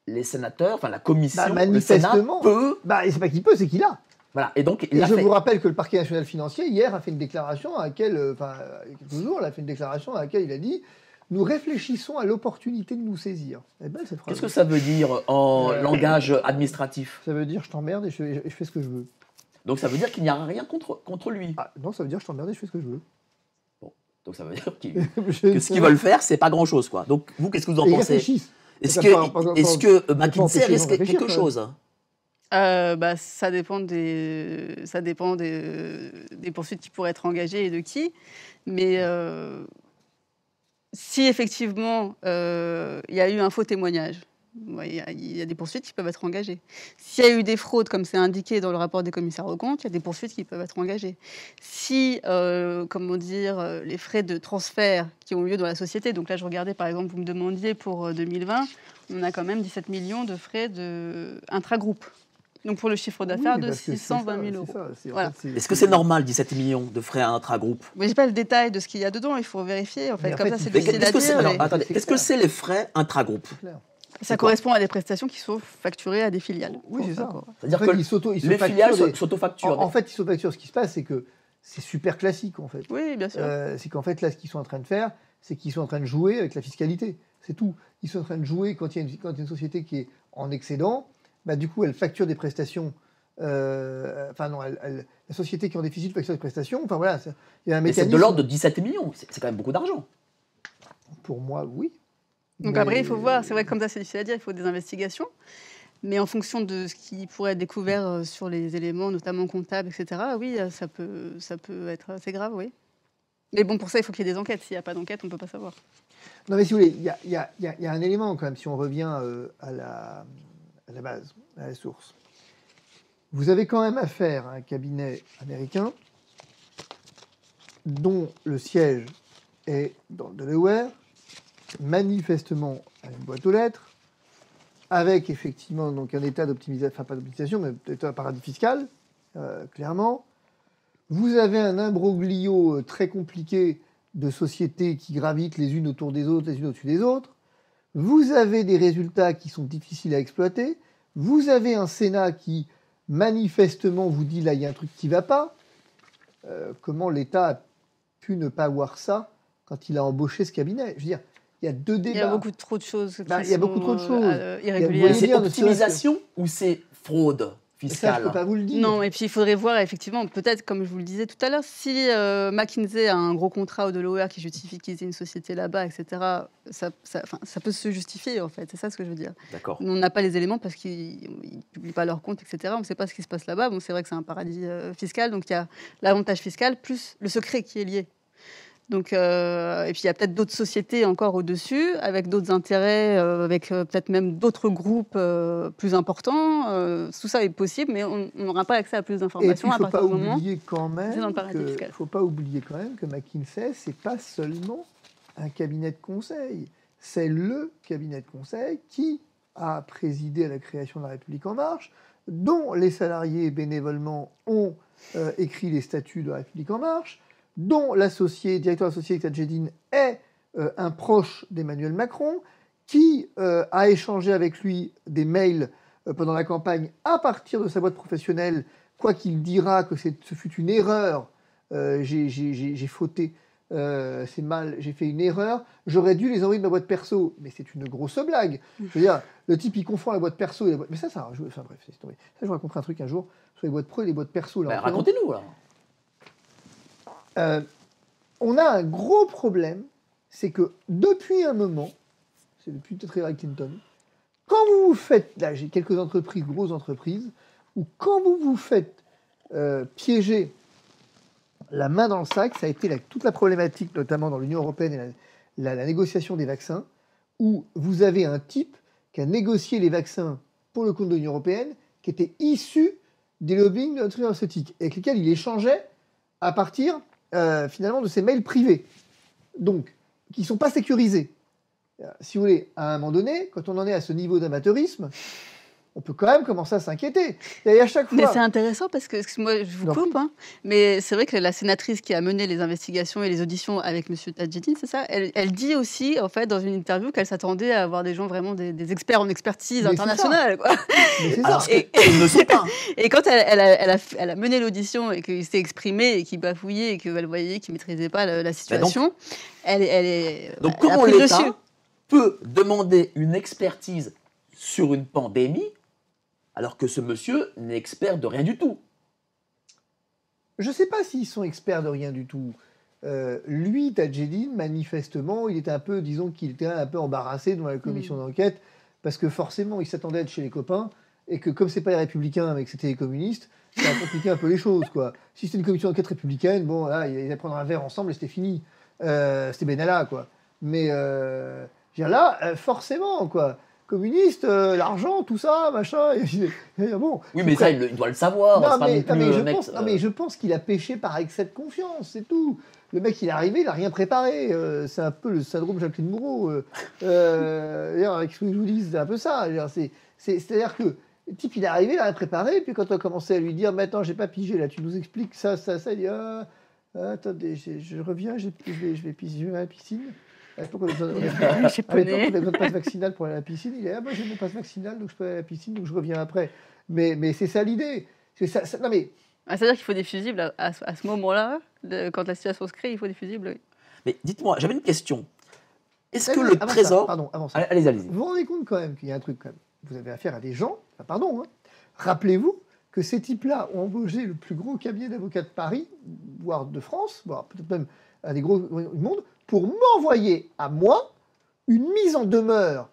les sénateurs, enfin la commission, manifestement, le Sénat peut... c'est pas qu'il peut, c'est qu'il a. Voilà, et donc je vous rappelle que le parquet national financier, hier, a fait une déclaration à laquelle, quelques jours, il a fait une déclaration à laquelle il a dit « Nous réfléchissons à l'opportunité de nous saisir ». Qu'est-ce que ça veut dire en langage administratif? Ça veut dire « Je t'emmerde et je fais ce que je veux ». Donc ça veut dire qu'il n'y a rien contre lui? Non, ça veut dire « Je t'emmerde et je fais ce que je veux ». Bon, Donc ça veut dire Je ne que ce sais qu'ils pas. veulent faire, c'est pas grand-chose, quoi. Donc vous, qu'est-ce que vous en Et ils pensez? réfléchissent. Est-ce Pas- que pas McKinsey empêcher les gens risque de réfléchir, quelque quand même. chose? Ça dépend des poursuites qui pourraient être engagées et de qui. Mais si effectivement il y a eu un faux témoignage, il y a des poursuites qui peuvent être engagées. S'il y a eu des fraudes, comme c'est indiqué dans le rapport des commissaires aux comptes, il y a des poursuites qui peuvent être engagées. Si, les frais de transfert qui ont lieu dans la société, donc là je regardais par exemple, vous me demandiez pour 2020, on a quand même 17 millions de frais intra-groupe. Donc pour le chiffre d'affaires de 620 000 euros. Voilà. Est-ce que c'est normal, 17 millions de frais intra-groupe? Mais j'ai pas le détail de ce qu'il y a dedans, il faut vérifier. En fait, comme ça, c'est difficile à dire. Alors, attendez, qu'est-ce que c'est les frais intra-groupe? Ça correspond à des prestations qui sont facturées à des filiales. Oui, c'est ça. C'est-à-dire En fait, que les filiales s'autofacturent. En fait, ils s'autofacturent. Ce qui se passe, c'est que c'est super classique, en fait. Oui, bien sûr. C'est qu'en fait, là, ce qu'ils sont en train de faire, c'est qu'ils sont en train de jouer avec la fiscalité. C'est tout. Ils sont en train de jouer quand il y a une société qui est en excédent, bah, du coup, elle facture des prestations. La société qui est en déficit facture des prestations. Enfin, voilà, il y a un mécanisme. C'est de l'ordre de 17 millions. C'est quand même beaucoup d'argent. Pour moi, oui. Donc après, il faut voir. C'est vrai que comme ça, c'est difficile à dire. Il faut des investigations. Mais en fonction de ce qui pourrait être découvert sur les éléments, notamment comptables, etc., oui, ça peut être assez grave, oui. Mais bon, pour ça, il faut qu'il y ait des enquêtes. S'il n'y a pas d'enquête, on ne peut pas savoir. Non, mais si vous voulez, il y a un élément quand même, si on revient à la base, à la source. Vous avez quand même affaire à un cabinet américain dont le siège est dans le Delaware, manifestement à une boîte aux lettres, avec effectivement donc un état d'optimisation, enfin pas d'optimisation, mais peut-être un paradis fiscal, clairement. Vous avez un imbroglio très compliqué de sociétés qui gravitent les unes autour des autres, les unes au-dessus des autres. Vous avez des résultats qui sont difficiles à exploiter. Vous avez un Sénat qui, manifestement, vous dit là, il y a un truc qui ne va pas. Comment l'État a pu ne pas voir ça quand il a embauché ce cabinet? Je veux dire, il y a deux débats. Il y a beaucoup trop de choses il y a beaucoup trop de choses. irrégulières. C'est optimisation ou c'est fraude fiscale? Ça, je ne peux pas vous le dire. Non, et puis il faudrait voir, effectivement, peut-être, comme je vous le disais tout à l'heure, si McKinsey a un gros contrat au Delaware qui justifie qu'ils aient une société là-bas, etc., ça peut se justifier, en fait. C'est ça ce que je veux dire. D'accord. On n'a pas les éléments parce qu'ils ne publient pas leurs comptes, etc. On ne sait pas ce qui se passe là-bas. Bon, c'est vrai que c'est un paradis fiscal, donc il y a l'avantage fiscal plus le secret qui est lié. Donc, et puis il y a peut-être d'autres sociétés encore au-dessus, avec d'autres intérêts, avec peut-être même d'autres groupes plus importants. Tout ça est possible, mais on n'aura pas accès à plus d'informations à partir du moment. Il ne faut pas oublier quand même que McKinsey, c'est pas seulement un cabinet de conseil, c'est le cabinet de conseil qui a présidé à la création de la République en marche, dont les salariés bénévolement ont écrit les statuts de la République en marche, dont directeur associé Tadjedine est un proche d'Emmanuel Macron, qui a échangé avec lui des mails pendant la campagne à partir de sa boîte professionnelle, quoi qu'il dira que ce fut une erreur, j'ai fauté, c'est mal, j'ai fait une erreur, j'aurais dû les envoyer de ma boîte perso, mais c'est une grosse blague. Je veux dire, le type il confond la boîte perso et la boîte... Mais ça enfin bref, c'est historique. Ça, je vous raconterai un truc un jour sur les boîtes pro et les boîtes perso. Là, racontez-nous, là. On a un gros problème, c'est que depuis un moment, c'est depuis peut-être Hillary Clinton, quand vous vous faites, là j'ai quelques entreprises, grosses entreprises, où quand vous vous faites piéger la main dans le sac, ça a été toute la problématique, notamment dans l'Union européenne et la négociation des vaccins, où vous avez un type qui a négocié les vaccins pour le compte de l'Union européenne, qui était issu des lobbying de l'industrie pharmaceutique, avec lesquels il échangeait à partir finalement de ces mails privés, donc qui ne sont pas sécurisés. Si vous voulez, à un moment donné, quand on en est à ce niveau d'amateurisme, on peut quand même commencer à s'inquiéter. Et à chaque fois... Mais c'est intéressant parce que, excuse-moi, je vous coupe, mais c'est vrai que la sénatrice qui a mené les investigations et les auditions avec M. Tadjedine, c'est ça, elle dit aussi, en fait, dans une interview, qu'elle s'attendait à avoir des gens vraiment des experts en expertise internationale. Quoi. Mais c'est Alors, ça. ils ne sont pas. Et quand elle a mené l'audition et qu'il s'est exprimé et qu'il bafouillait et qu'elle voyait qu'il ne maîtrisait pas la situation, donc, elle est... Donc, comment l'État peut demander une expertise sur une pandémie alors que ce monsieur n'est expert de rien du tout? Je ne sais pas s'ils sont experts de rien du tout. lui, Tadjedine, manifestement, il était un peu, disons qu'il était un peu embarrassé devant la commission d'enquête, parce que forcément, il s'attendait à être chez les copains, et que comme c'est pas les républicains, mais que c'était les communistes, ça a compliqué un peu les choses, quoi. Si c'était une commission d'enquête républicaine, bon, là, ils allaient prendre un verre ensemble et c'était fini. C'était Benalla, quoi. Mais là, forcément, quoi. Communiste, l'argent, tout ça, machin. Bon, oui, mais ça, il doit le savoir. Je pense qu'il a pêché par excès de confiance, c'est tout. Le mec, il est arrivé, il n'a rien préparé. C'est un peu le syndrome Jacqueline Moreau. Avec ce que je vous dis, c'est un peu ça. C'est-à-dire que le type, il est arrivé, il n'a rien préparé. Et puis quand on a commencé à lui dire, maintenant, j'ai pas pigé, là, tu nous expliques ça, il dit, attendez, je reviens, je vais piger à la piscine. Pourquoi on a besoin de passe vaccinal pour aller à la piscine. Il est moi j'ai mon passe vaccinal, donc je peux aller à la piscine, donc je reviens après. Mais c'est ça l'idée. Non mais. C'est-à-dire qu'il faut des fusibles à ce moment-là, quand la situation se crée, il faut des fusibles. Oui. Mais dites-moi, j'avais une question. Est-ce que le Trésor. Avant ça. Allez-y. Vous vous rendez compte quand même qu'il y a un truc quand même. Vous avez affaire à des gens. Rappelez-vous que ces types-là ont embauché le plus gros cabinet d'avocats de Paris, voire de France, voire peut-être même un des gros du monde, pour m'envoyer à moi une mise en demeure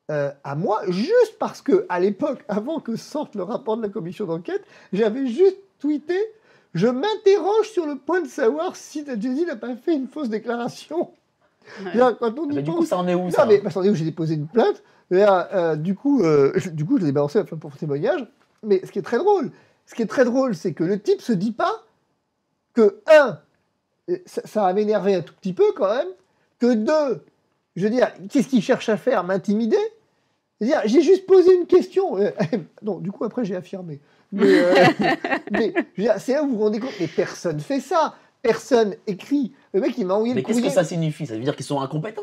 à moi, juste parce que à l'époque, avant que sorte le rapport de la commission d'enquête, j'avais juste tweeté « Je m'interroge sur le point de savoir si Tadjedine n'a pas fait une fausse déclaration. » Quand on y pense... Du coup, ça en est où, ça? Ça en est où, j'ai déposé une plainte. Du coup, je l'ai balancé pour témoignage. Mais ce qui est très drôle, c'est que le type se dit pas que, ça va m'énerver un tout petit peu quand même, que deux, je veux dire, qu'est-ce qu'il cherche à faire? M'intimider? C'est-à-dire, j'ai juste posé une question. Non, du coup, après, j'ai affirmé. Mais je veux dire, c'est là où vous vous rendez compte, mais personne fait ça. Personne écrit. Le mec, il m'a envoyé le courrier. Mais qu'est-ce que ça signifie? Ça veut dire qu'ils sont incompétents?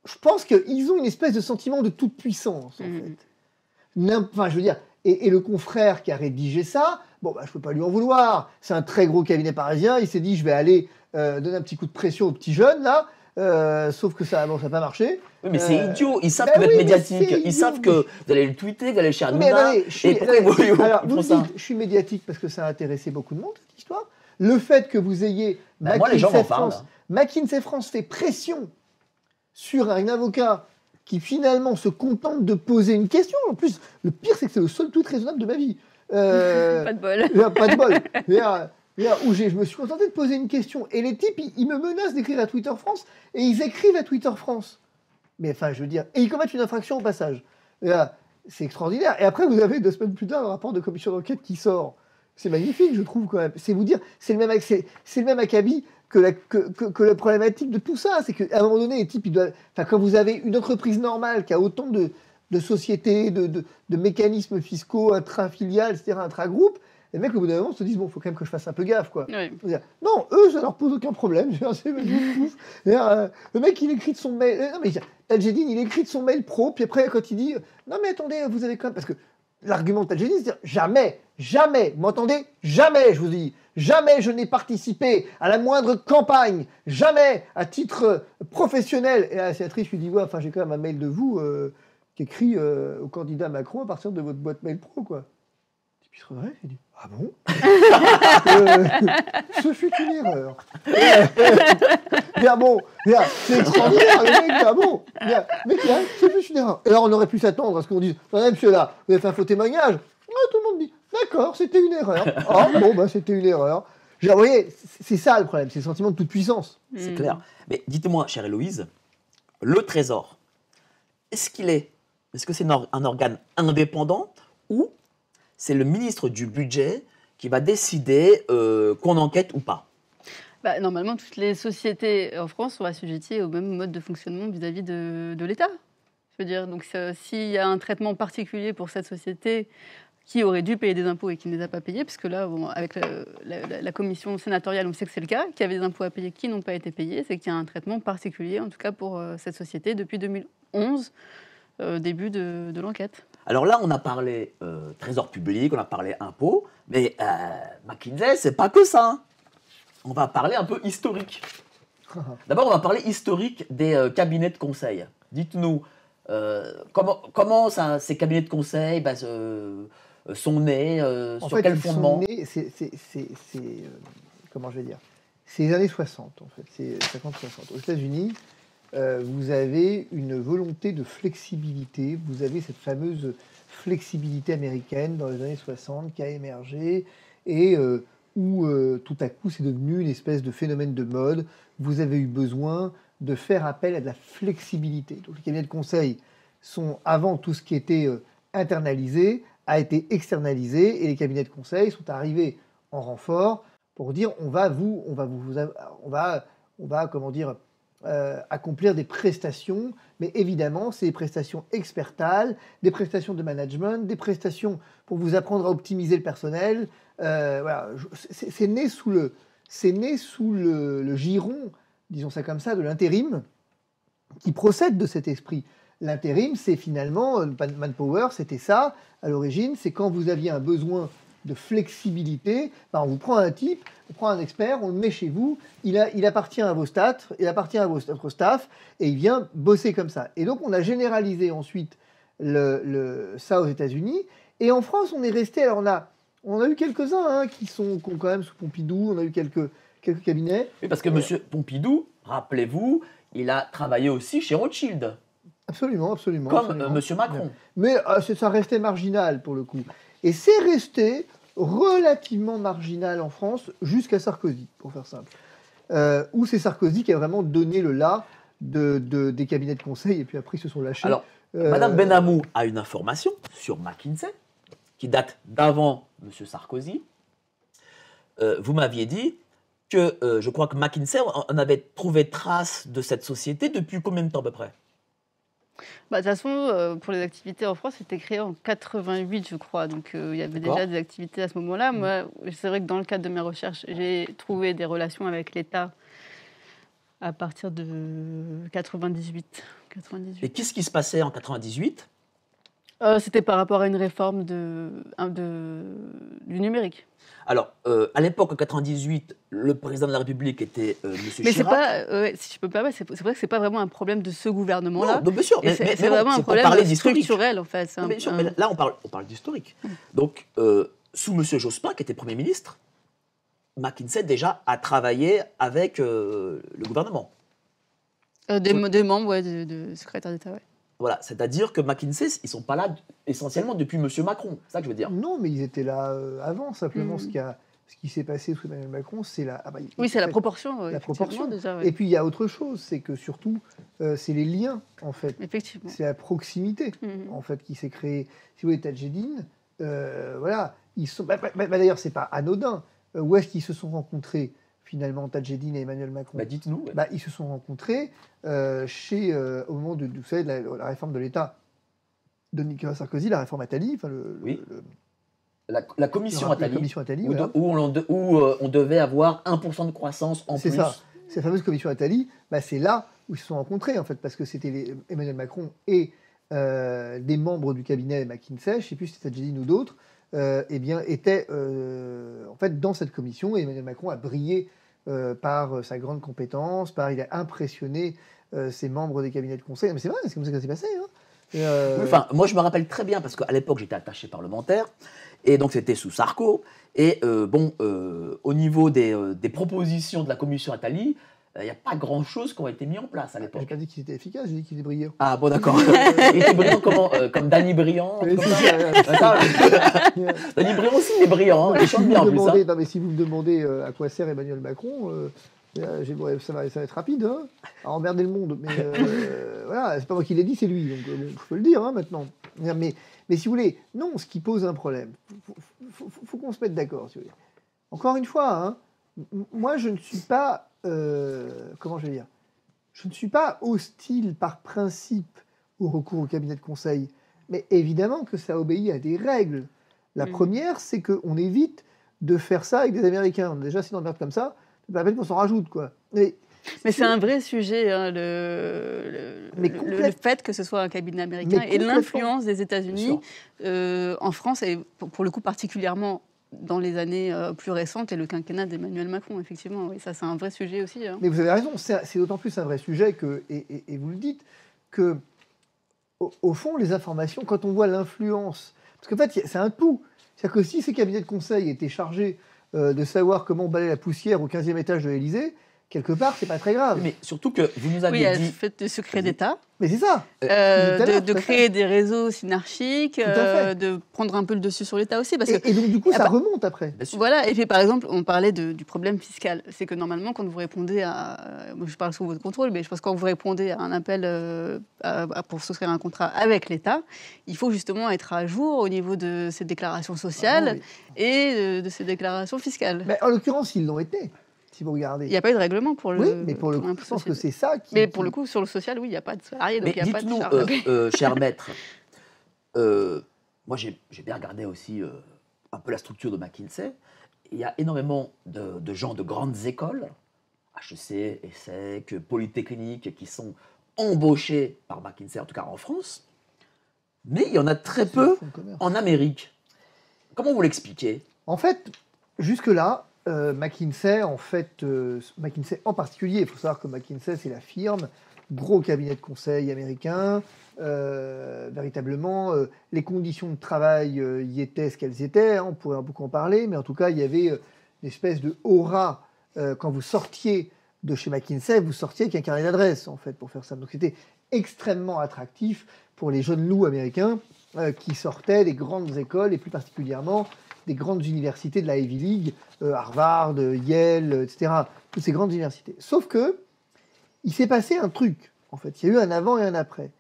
Je pense qu'ils ont une espèce de sentiment de toute puissance, en fait. Enfin, je veux dire, et le confrère qui a rédigé ça, bon, je ne peux pas lui en vouloir. C'est un très gros cabinet parisien. Il s'est dit, je vais aller donner un petit coup de pression aux petits jeunes, là. Sauf que ça n'a pas marché. Oui, mais c'est idiot. Ils savent que vous êtes médiatique. Ils savent que vous allez le tweeter, vous allez le cher Hanouna. Alors, vous dites, je suis médiatique parce que ça a intéressé beaucoup de monde, cette histoire. Le fait que vous ayez McKinsey France fait pression sur un avocat qui finalement se contente de poser une question. En plus, le pire, c'est que c'est le seul tweet raisonnable de ma vie. Pas de bol. Pas de bol. Où je me suis contenté de poser une question. Et les types, ils me menacent d'écrire à Twitter France, et ils écrivent à Twitter France. Mais enfin, je veux dire, et ils commettent une infraction au passage. C'est extraordinaire. Et après, vous avez 2 semaines plus tard un rapport de commission d'enquête qui sort. C'est magnifique, je trouve, quand même. C'est vous dire, c'est le même acabit que la problématique de tout ça. C'est qu'à un moment donné, les types, quand vous avez une entreprise normale qui a autant de sociétés, de mécanismes fiscaux, intra-filiales, etc., intra-groupes, les mecs, au bout d'un moment, se disent, bon, il faut quand même que je fasse un peu gaffe, quoi. Oui. Non, eux, ça leur pose aucun problème. Le mec, il écrit de son mail... Non, mais Tadjedine, il écrit de son mail pro, puis après, quand il dit, non, mais attendez, vous avez quand même... Parce que l'argument de Tadjedine, c'est de dire, jamais, vous m'entendez? Jamais, je vous dis, jamais je n'ai participé à la moindre campagne, jamais, à titre professionnel. Et la sénatrice lui dit, ouais, enfin, j'ai quand même un mail de vous qui écrit au candidat Macron à partir de votre boîte mail pro, quoi. Et puis il se redresse, il dit, ah bon? Ce fut une erreur. Bien bon, c'est extraordinaire, le mec, ah bon? Ce fut une erreur. Et alors on aurait pu s'attendre à ce qu'on dise, attendez, monsieur, là, vous avez fait un faux témoignage? Tout le monde dit, d'accord, c'était une erreur. C'était une erreur. Vous voyez, c'est ça le problème, c'est le sentiment de toute puissance. C'est clair. Mais dites-moi, chère Héloïse, le Trésor, est-ce que c'est un organe indépendant ou c'est le ministre du Budget qui va décider qu'on enquête ou pas? Normalement, toutes les sociétés en France sont assujetties au même mode de fonctionnement vis-à-vis de l'État. Je veux dire, donc s'il y a un traitement particulier pour cette société qui aurait dû payer des impôts et qui ne les a pas payés, puisque là, avec la commission sénatoriale, on sait que c'est le cas, qu'il y avait des impôts à payer qui n'ont pas été payés, c'est qu'il y a un traitement particulier, en tout cas pour cette société, depuis 2011, début de l'enquête. Alors là, on a parlé trésor public, on a parlé impôts, mais McKinsey, c'est pas que ça. Hein. On va parler un peu historique. D'abord, on va parler historique des cabinets de conseil. Dites-nous, comment ces cabinets de conseil sont nés, sur quel fondement? Comment je vais dire? c'est les années 60, en fait. C'est 50-60. Aux États-Unis, vous avez une volonté de flexibilité. Vous avez cette fameuse flexibilité américaine dans les années 60 qui a émergé et où tout à coup c'est devenu une espèce de phénomène de mode. Vous avez eu besoin de faire appel à de la flexibilité. Donc les cabinets de conseil sont, avant tout ce qui était internalisé, a été externalisé et les cabinets de conseil sont arrivés en renfort pour dire on va comment dire, accomplir des prestations, mais évidemment, c'est des prestations expertales, des prestations de management, des prestations pour vous apprendre à optimiser le personnel. Voilà, c'est né sous le giron, disons ça comme ça, de l'intérim, qui procède de cet esprit. L'intérim, c'est finalement, Manpower, c'était ça, à l'origine, c'est quand vous aviez un besoin de flexibilité, ben on vous prend un type, on prend un expert, on le met chez vous, il appartient à vos staff, votre staff, et il vient bosser comme ça. Et donc on a généralisé ensuite ça aux États-Unis, et en France on est resté, alors on a eu quelques-uns hein, qui ont quand même sous Pompidou, on a eu quelques cabinets. Oui, parce que M. Pompidou, rappelez-vous, il a travaillé aussi chez Rothschild. Absolument. Comme M. Macron. Mais ça restait marginal pour le coup. Et c'est resté relativement marginal en France jusqu'à Sarkozy, pour faire simple. Où c'est Sarkozy qui a vraiment donné le là des cabinets de conseil et puis après ils se sont lâchés. Alors, Madame Benamou a une information sur McKinsey qui date d'avant M. Sarkozy. Vous m'aviez dit que je crois que McKinsey, on avait trouvé trace de cette société depuis combien de temps à peu près ? De toute façon, pour les activités en France, c'était créé en 88, je crois. Donc, il y avait déjà des activités à ce moment-là. Moi, c'est vrai que dans le cadre de mes recherches, j'ai trouvé des relations avec l'État à partir de 98. Et qu'est-ce qui se passait en 98 ? C'était par rapport à une réforme du numérique. Alors, à l'époque, en 98, le président de la République était M. Chirac. Mais c'est pas, si je peux me permettre, c'est vrai que c'est pas vraiment un problème de ce gouvernement-là. Non, bien sûr, mais c'est vraiment un problème structurel, en fait. Bien sûr, mais là, on parle d'historique. Donc, sous M. Jospin, qui était Premier ministre, McKinsey, déjà, a travaillé avec le gouvernement. Des membres de secrétaire d'État, ouais. Voilà, c'est-à-dire que McKinsey, ils ne sont pas là essentiellement depuis M. Macron, c'est ça que je veux dire. Non, mais ils étaient là avant. Simplement, ce qui s'est passé sous Emmanuel Macron, c'est la... c'est la proportion. La proportion. Déjà, ouais. Et puis, il y a autre chose, c'est que surtout, c'est les liens, en fait. Effectivement. C'est la proximité, en fait, qui s'est créée. Si vous voulez, Tadjedine, voilà, ils sont... d'ailleurs, c'est pas anodin. Où est-ce qu'ils se sont rencontrés finalement, Tadjedine et Emmanuel Macron? Dites-nous. Ouais. Ils se sont rencontrés au moment de la réforme de l'État de Nicolas Sarkozy, la réforme Attali. La commission Attali, voilà. où on devait avoir 1% de croissance en plus. C'est ça. Cette fameuse commission Attali, c'est là où ils se sont rencontrés, en fait, parce que c'était Emmanuel Macron et des membres du cabinet McKinsey, je ne sais plus si c'était Tadjedine ou d'autres, étaient en fait dans cette commission, et Emmanuel Macron a brillé par sa grande compétence, il a impressionné ses membres des cabinets de conseil. Mais c'est vrai, c'est comme ça que ça s'est passé. Hein. Moi, je me rappelle très bien, parce qu'à l'époque, j'étais attaché parlementaire, et donc c'était sous Sarko. Et au niveau des propositions de la commission Attali, il n'y a pas grand-chose qui a été mis en place à l'époque. J'ai pas dit qu'ils étaient efficaces, j'ai dit qu'ils étaient brillants. Ah bon, d'accord. Il était brillant comme Danny Briand. Danny Briand aussi, il est brillant. Il chante bien en plus. Non, mais si vous me demandez à quoi sert Emmanuel Macron, ça va être rapide, hein, à emmerder le monde. Mais voilà, c'est pas moi qui l'ai dit, c'est lui. Donc je peux le dire maintenant. Mais si vous voulez, non, ce qui pose un problème, faut qu'on se mette d'accord. Si vous voulez. Encore une fois, hein, moi je ne suis pas, comment je vais dire, je ne suis pas hostile par principe au recours au cabinet de conseil, mais évidemment que ça obéit à des règles. La première, c'est qu'on évite de faire ça avec des Américains. Déjà, si on emmerde comme ça, c'est pas la peine qu'on s'en rajoute, quoi. Mais c'est un vrai sujet, hein, le fait que ce soit un cabinet américain et l'influence des États-Unis en France, et pour le coup particulièrement dans les années plus récentes, et le quinquennat d'Emmanuel Macron, effectivement. Oui, ça, c'est un vrai sujet aussi. Hein. Mais vous avez raison, c'est d'autant plus un vrai sujet que, et vous le dites, que au fond, les informations, quand on voit l'influence, parce qu'en fait, c'est un tout. C'est-à-dire que si ces cabinets de conseil étaient chargés de savoir comment balayer la poussière au 15e étage de l'Élysée, quelque part, c'est pas très grave. Mais surtout que vous nous Oui, aviez dit... le fait de secret d'État, Mais c'est ça. de créer des réseaux synarchiques, Tout à fait. de prendre un peu le dessus sur l'État aussi. Parce que, Et donc, du coup, Ah ça bah, remonte après. Bien sûr. voilà, et puis par exemple, on parlait du problème fiscal. C'est que normalement, quand vous répondez moi je parle sous votre contrôle, mais je pense que quand vous répondez à un appel pour souscrire un contrat avec l'État, il faut justement être à jour au niveau de ces déclarations sociales Vraiment, oui. et de ces déclarations fiscales. Mais en l'occurrence, ils l'ont été, si vous regardez. Il n'y a pas eu de règlement pour le. Oui, mais pour le coup, l'impôt je pense que social. c'est ça qui... Mais pour le coup, sur le social, oui, il n'y a pas de salarié, donc Mais il n'y a pas de dites-nous, charge. cher maître, moi j'ai bien regardé aussi un peu la structure de McKinsey. Il y a énormément de gens de grandes écoles, HEC, ESSEC, Polytechnique, qui sont embauchés par McKinsey, en tout cas en France. Mais il y en a très C'est peu le fonds de commerce. en Amérique. Comment vous l'expliquez? En fait, jusque-là, McKinsey en particulier, il faut savoir que McKinsey, c'est la firme, gros cabinet de conseil américain, véritablement, les conditions de travail y étaient ce qu'elles étaient, hein, on pourrait beaucoup en parler, mais en tout cas, il y avait une espèce de aura quand vous sortiez de chez McKinsey, vous sortiez avec un carnet d'adresse, en fait, pour faire ça. Donc c'était extrêmement attractif pour les jeunes loups américains qui sortaient des grandes écoles, et plus particulièrement des grandes universités de la Ivy League, Harvard, Yale, etc. Toutes ces grandes universités. Sauf que il s'est passé un truc, en fait. Il y a eu un avant et un après.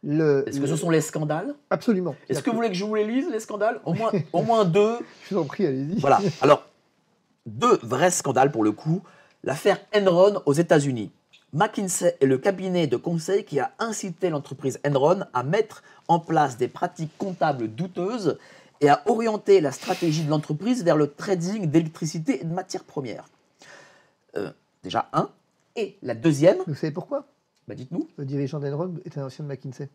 Est-ce que ce sont les scandales? Absolument. Est-ce que vous voulez que je vous les lise, les scandales? Au moins deux. Je vous en prie, allez-y. Voilà. Alors, deux vrais scandales pour le coup. L'affaire Enron aux États-Unis. McKinsey est le cabinet de conseil qui a incité l'entreprise Enron à mettre en place des pratiques comptables douteuses et à orienter la stratégie de l'entreprise vers le trading d'électricité et de matières premières. Déjà un. Et la deuxième, Vous savez pourquoi? bah dites-nous. Le dirigeant d'Enron était un ancien de McKinsey,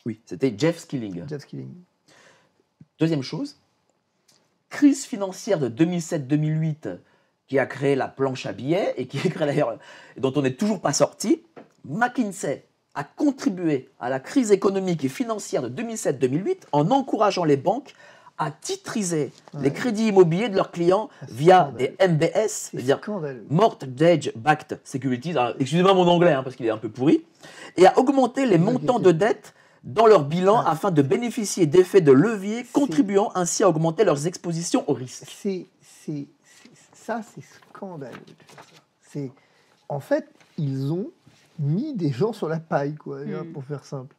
Oui, c'était Jeff Skilling. Jeff Skilling. Deuxième chose, crise financière de 2007-2008 qui a créé la planche à billets et qui est créée d'ailleurs, dont on n'est toujours pas sorti. McKinsey a contribué à la crise économique et financière de 2007-2008 en encourageant les banques à titriser les crédits immobiliers de leurs clients via des MBS, C'est c'est-à-dire scandaleux. Mortgage Backed Securities. Alors, excusez-moi mon anglais parce qu'il est un peu pourri, et à augmenter les montants de dette dans leur bilan afin de bénéficier d'effets de levier, contribuant ainsi à augmenter leurs expositions au risque. Ça, c'est scandaleux de faire ça. En fait, ils ont mis des gens sur la paille, quoi, pour faire simple.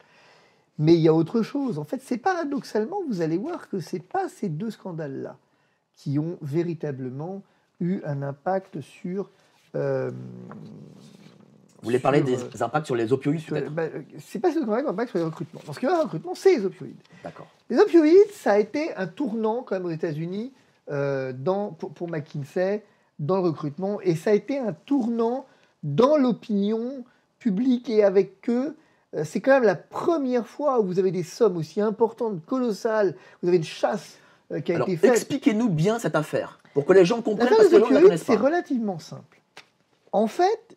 Mais il y a autre chose. En fait, c'est paradoxalement, vous allez voir que c'est pas ces deux scandales-là qui ont véritablement eu un impact sur... Vous voulez parler des impacts sur les opioïdes, peut-être? C'est pas ce qu'on a impact sur les recrutements. Parce que le recrutement, c'est les opioïdes. D'accord. Les opioïdes, ça a été un tournant quand même aux États-Unis pour McKinsey dans le recrutement, et ça a été un tournant dans l'opinion publique, et avec eux, c'est quand même la première fois où vous avez des sommes aussi importantes, colossales, vous avez une chasse qui a été faite. Expliquez-nous bien cette affaire, pour que les gens comprennent, L'affaire parce que des les gens ne la opioïdes, connaissent c'est pas. relativement simple. En fait,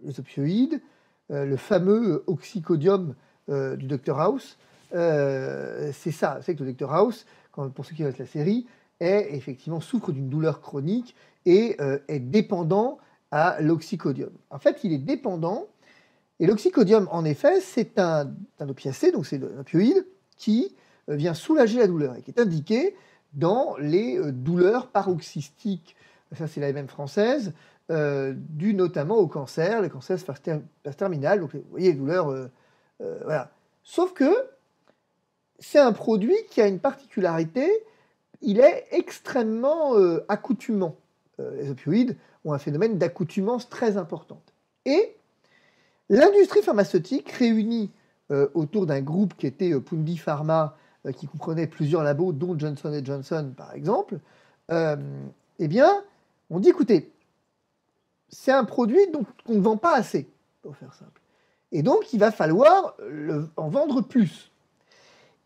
les opioïdes, le fameux oxycodium du Dr House, c'est ça. C'est que le Dr House, pour ceux qui regardent la série, souffre d'une douleur chronique et est dépendant à l'oxycodium. En fait, il est dépendant, et l'oxycodium, en effet, c'est un opiacé, donc c'est un opioïde qui vient soulager la douleur et qui est indiqué dans les douleurs paroxystiques. Ça, c'est la MM française, due notamment au cancer, le cancer phase terminale. Donc, vous voyez, les douleurs, voilà. Sauf que c'est un produit qui a une particularité, il est extrêmement accoutumant. Les opioïdes ont un phénomène d'accoutumance très importante. Et l'industrie pharmaceutique réunie autour d'un groupe qui était Pundi Pharma, qui comprenait plusieurs labos, dont Johnson & Johnson par exemple, eh bien, on dit, écoutez, c'est un produit qu'on ne vend pas assez, pour faire simple. Et donc, il va falloir en vendre plus.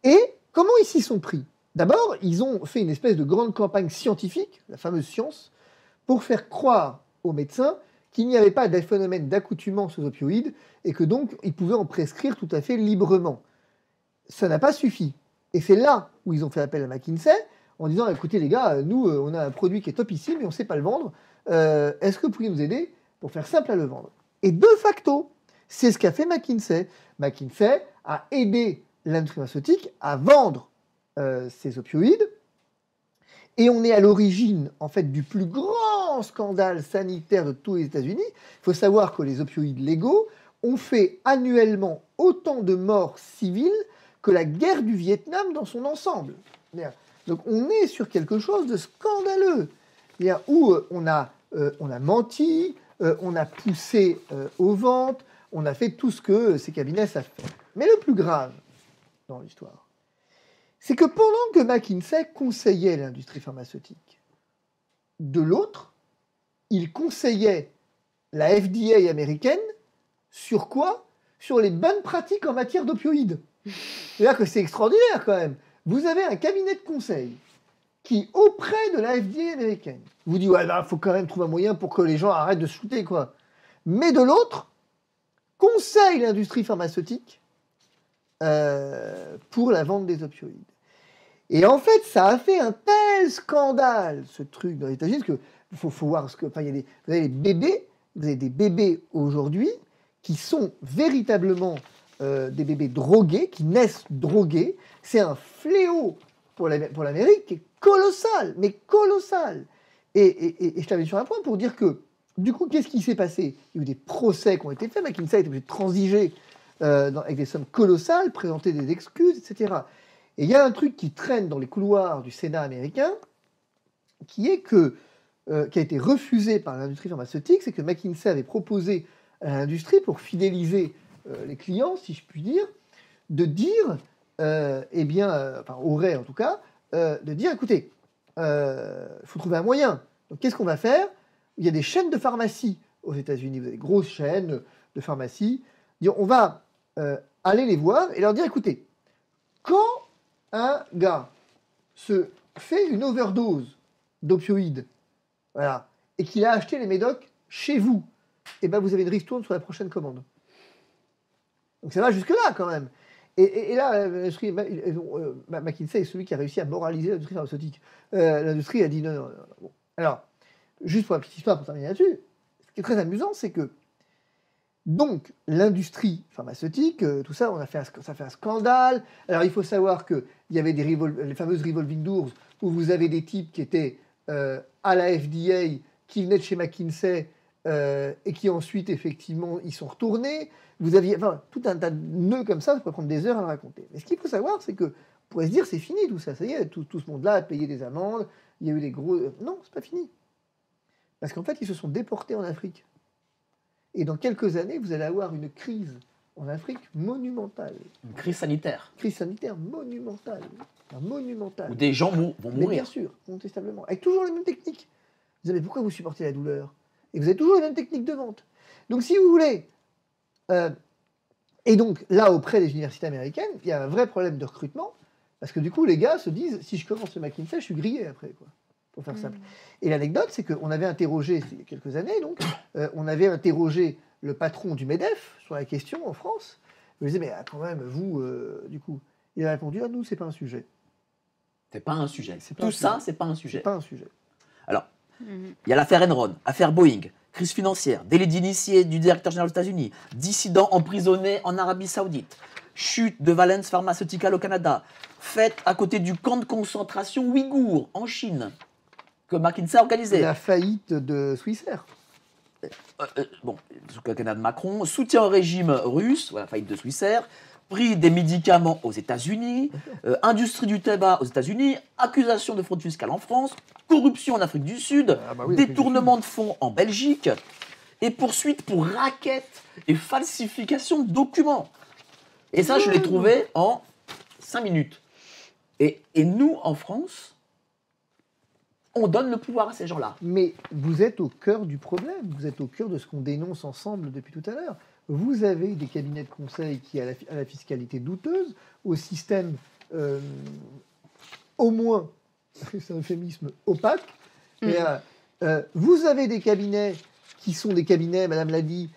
Et comment ils s'y sont pris? D'abord, ils ont fait une espèce de grande campagne scientifique, la fameuse science, pour faire croire aux médecins qu'il n'y avait pas de phénomène d'accoutumance aux opioïdes et que donc ils pouvaient en prescrire tout à fait librement. Ça n'a pas suffi. Et c'est là où ils ont fait appel à McKinsey en disant écoutez les gars, nous on a un produit qui est topissime mais on ne sait pas le vendre. Est-ce que vous pourriez nous aider pour faire simple à le vendre? Et de facto, c'est ce qu'a fait McKinsey. McKinsey a aidé l'industrie pharmaceutique à vendre ces opioïdes. Et on est à l'origine, en fait, du plus grand scandale sanitaire de tous les États-Unis. Il faut savoir que les opioïdes légaux ont fait annuellement autant de morts civiles que la guerre du Vietnam dans son ensemble. Donc on est sur quelque chose de scandaleux, où on a menti, on a poussé aux ventes, on a fait tout ce que ces cabinets savent faire. Mais le plus grave dans l'histoire, c'est que pendant que McKinsey conseillait l'industrie pharmaceutique, de l'autre, il conseillait la FDA américaine sur quoi? Sur les bonnes pratiques en matière d'opioïdes. C'est-à-dire que c'est extraordinaire quand même. Vous avez un cabinet de conseil qui, auprès de la FDA américaine, vous dit ouais, faut quand même trouver un moyen pour que les gens arrêtent de se shooter, quoi. Mais de l'autre, conseille l'industrie pharmaceutique pour la vente des opioïdes. Et en fait, ça a fait un tel scandale, ce truc dans les États-Unis, parce qu'il faut voir ce que. Enfin, vous avez des bébés aujourd'hui qui sont véritablement des bébés drogués, qui naissent drogués. C'est un fléau pour l'Amérique qui est colossal, mais colossal. Et je t'avais sur un point pour dire que, du coup, qu'est-ce qui s'est passé? Il y a eu des procès qui ont été faits, McKinsey a été obligé de transiger avec des sommes colossales, présenter des excuses, etc. Et il y a un truc qui traîne dans les couloirs du Sénat américain, qui a été refusé par l'industrie pharmautique, c'est que McKinsey avait proposé à l'industrie, pour fidéliser les clients, si je puis dire, de dire, aurait en tout cas, de dire, écoutez, il faut trouver un moyen. Donc qu'est-ce qu'on va faire? Il y a des chaînes de pharmacie aux États-Unis, vous avez des grosses chaînes de pharmacie. On va aller les voir et leur dire, écoutez, quand un gars se fait une overdose d'opioïdes, voilà, et qu'il a acheté les médocs chez vous, et ben vous avez une ristourne sur la prochaine commande. Donc ça va jusque-là quand même. Et là, McKinsey est celui qui a réussi à moraliser l'industrie pharmaceutique. L'industrie a dit non. Bon. Alors, juste pour la petite histoire, pour terminer là-dessus, ce qui est très amusant, c'est que donc l'industrie pharmaceutique, tout ça, ça fait un scandale. Alors il faut savoir qu'il y avait les fameuses revolving doors où vous avez des types qui étaient à la FDA, qui venaient de chez McKinsey et qui ensuite, effectivement, ils sont retournés. Vous aviez tout un tas de nœuds comme ça pourrait prendre des heures à le raconter. Mais ce qu'il faut savoir, c'est que on pourrait se dire c'est fini tout ça. Ça y est, tout ce monde-là a payé des amendes, il y a eu des gros... Non, c'est pas fini. Parce qu'en fait, ils se sont déportés en Afrique. Et dans quelques années, vous allez avoir une crise en Afrique monumentale. Une crise sanitaire. Crise sanitaire monumentale. Monumentale. Où des gens vont mourir. Mais bien sûr, incontestablement. Avec toujours les mêmes techniques. Vous savez pourquoi vous supportez la douleur? Et vous avez toujours les mêmes techniques de vente. Donc si vous voulez... et donc là, auprès des universités américaines, il y a un vrai problème de recrutement. Parce que du coup, les gars se disent, si je commence le McKinsey, je suis grillé après, quoi. Pour faire simple. Et l'anecdote, c'est qu'on avait interrogé, il y a quelques années, donc, on avait interrogé le patron du MEDEF sur la question en France. Il me disait, mais quand même, vous, du coup, il a répondu, nous, c'est pas un sujet. C'est pas un sujet. Tout ça, c'est pas un sujet. C'est pas un sujet. Alors, il y a l'affaire Enron, affaire Boeing, crise financière, délit d'initié du directeur général des États-Unis, dissident emprisonné en Arabie Saoudite, chute de Valens Pharmaceutical au Canada, fête à côté du camp de concentration ouïghour en Chine, que McKinsey a organisé. La faillite de Swissair. Sous le Canada de Macron, soutien au régime russe, voilà, faillite de Swissair, prix des médicaments aux États-Unis, industrie du tabac aux États-Unis, accusation de fraude fiscale en France, corruption en Afrique du Sud, détournement de fonds en Belgique, et poursuite pour racket et falsification de documents. Et ça, je l'ai trouvé en 5 minutes. Et nous, en France, on donne le pouvoir à ces gens-là. Mais vous êtes au cœur du problème, vous êtes au cœur de ce qu'on dénonce ensemble depuis tout à l'heure. Vous avez des cabinets de conseil qui ont la fiscalité douteuse, au système au moins, c'est un euphémisme, opaque. Vous avez des cabinets qui sont des cabinets, Madame l'a dit,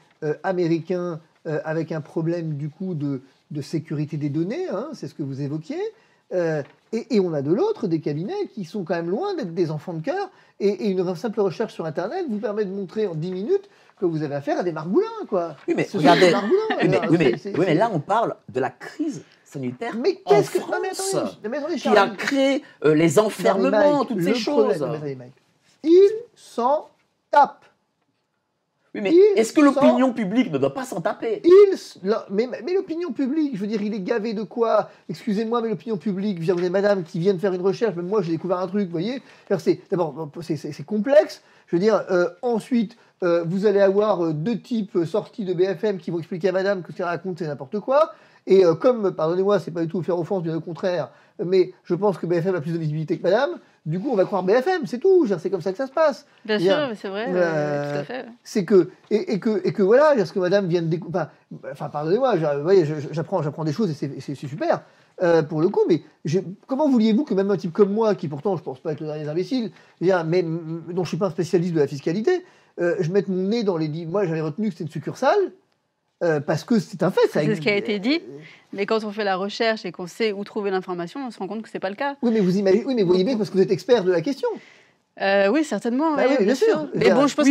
américains, avec un problème du coup de sécurité des données, c'est ce que vous évoquiez. Et on a de l'autre des cabinets qui sont quand même loin d'être des enfants de cœur. Et une simple recherche sur Internet vous permet de montrer en 10 minutes que vous avez affaire à des margoulins, quoi. Oui, mais Ce sont regardez, des margoulins. mais là, on parle de la crise sanitaire Mais en qu'est-ce que... France, Non, mais attendez, qui a créé les enfermements, toutes ces choses. Ils s'en tapent. Oui, mais est-ce que l'opinion publique ne doit pas s'en taper? Mais l'opinion publique, je veux dire, il est gavé de quoi? Excusez-moi, mais l'opinion publique, vous avez madame qui vient de faire une recherche, même moi j'ai découvert un truc, vous voyez. D'abord, c'est complexe. Je veux dire, ensuite, vous allez avoir deux types sortis de BFM qui vont expliquer à madame que ce qu'elle raconte, c'est n'importe quoi. Et comme, pardonnez-moi, c'est pas du tout faire offense, bien au contraire, mais je pense que BFM a plus de visibilité que madame, du coup on va croire BFM, c'est tout, c'est comme ça que ça se passe. Bien sûr, c'est vrai, tout à fait. C'est que, et que voilà, ce que madame vient de découvrir, enfin pardonnez-moi, j'apprends des choses et c'est super, pour le coup, mais comment vouliez-vous que même un type comme moi, qui pourtant je pense pas être le dernier imbécile, mais dont je suis pas un spécialiste de la fiscalité, je mette mon nez dans les... Moi j'avais retenu que c'était une succursale, parce que c'est un fait. C'est ce qui a été dit, mais quand on fait la recherche et qu'on sait où trouver l'information, on se rend compte que c'est pas le cas. Oui, mais vous imaginez, oui, mais vous voyez bien parce que vous êtes expert de la question. Oui, certainement. Bah oui, bien sûr. Mais bon, je pense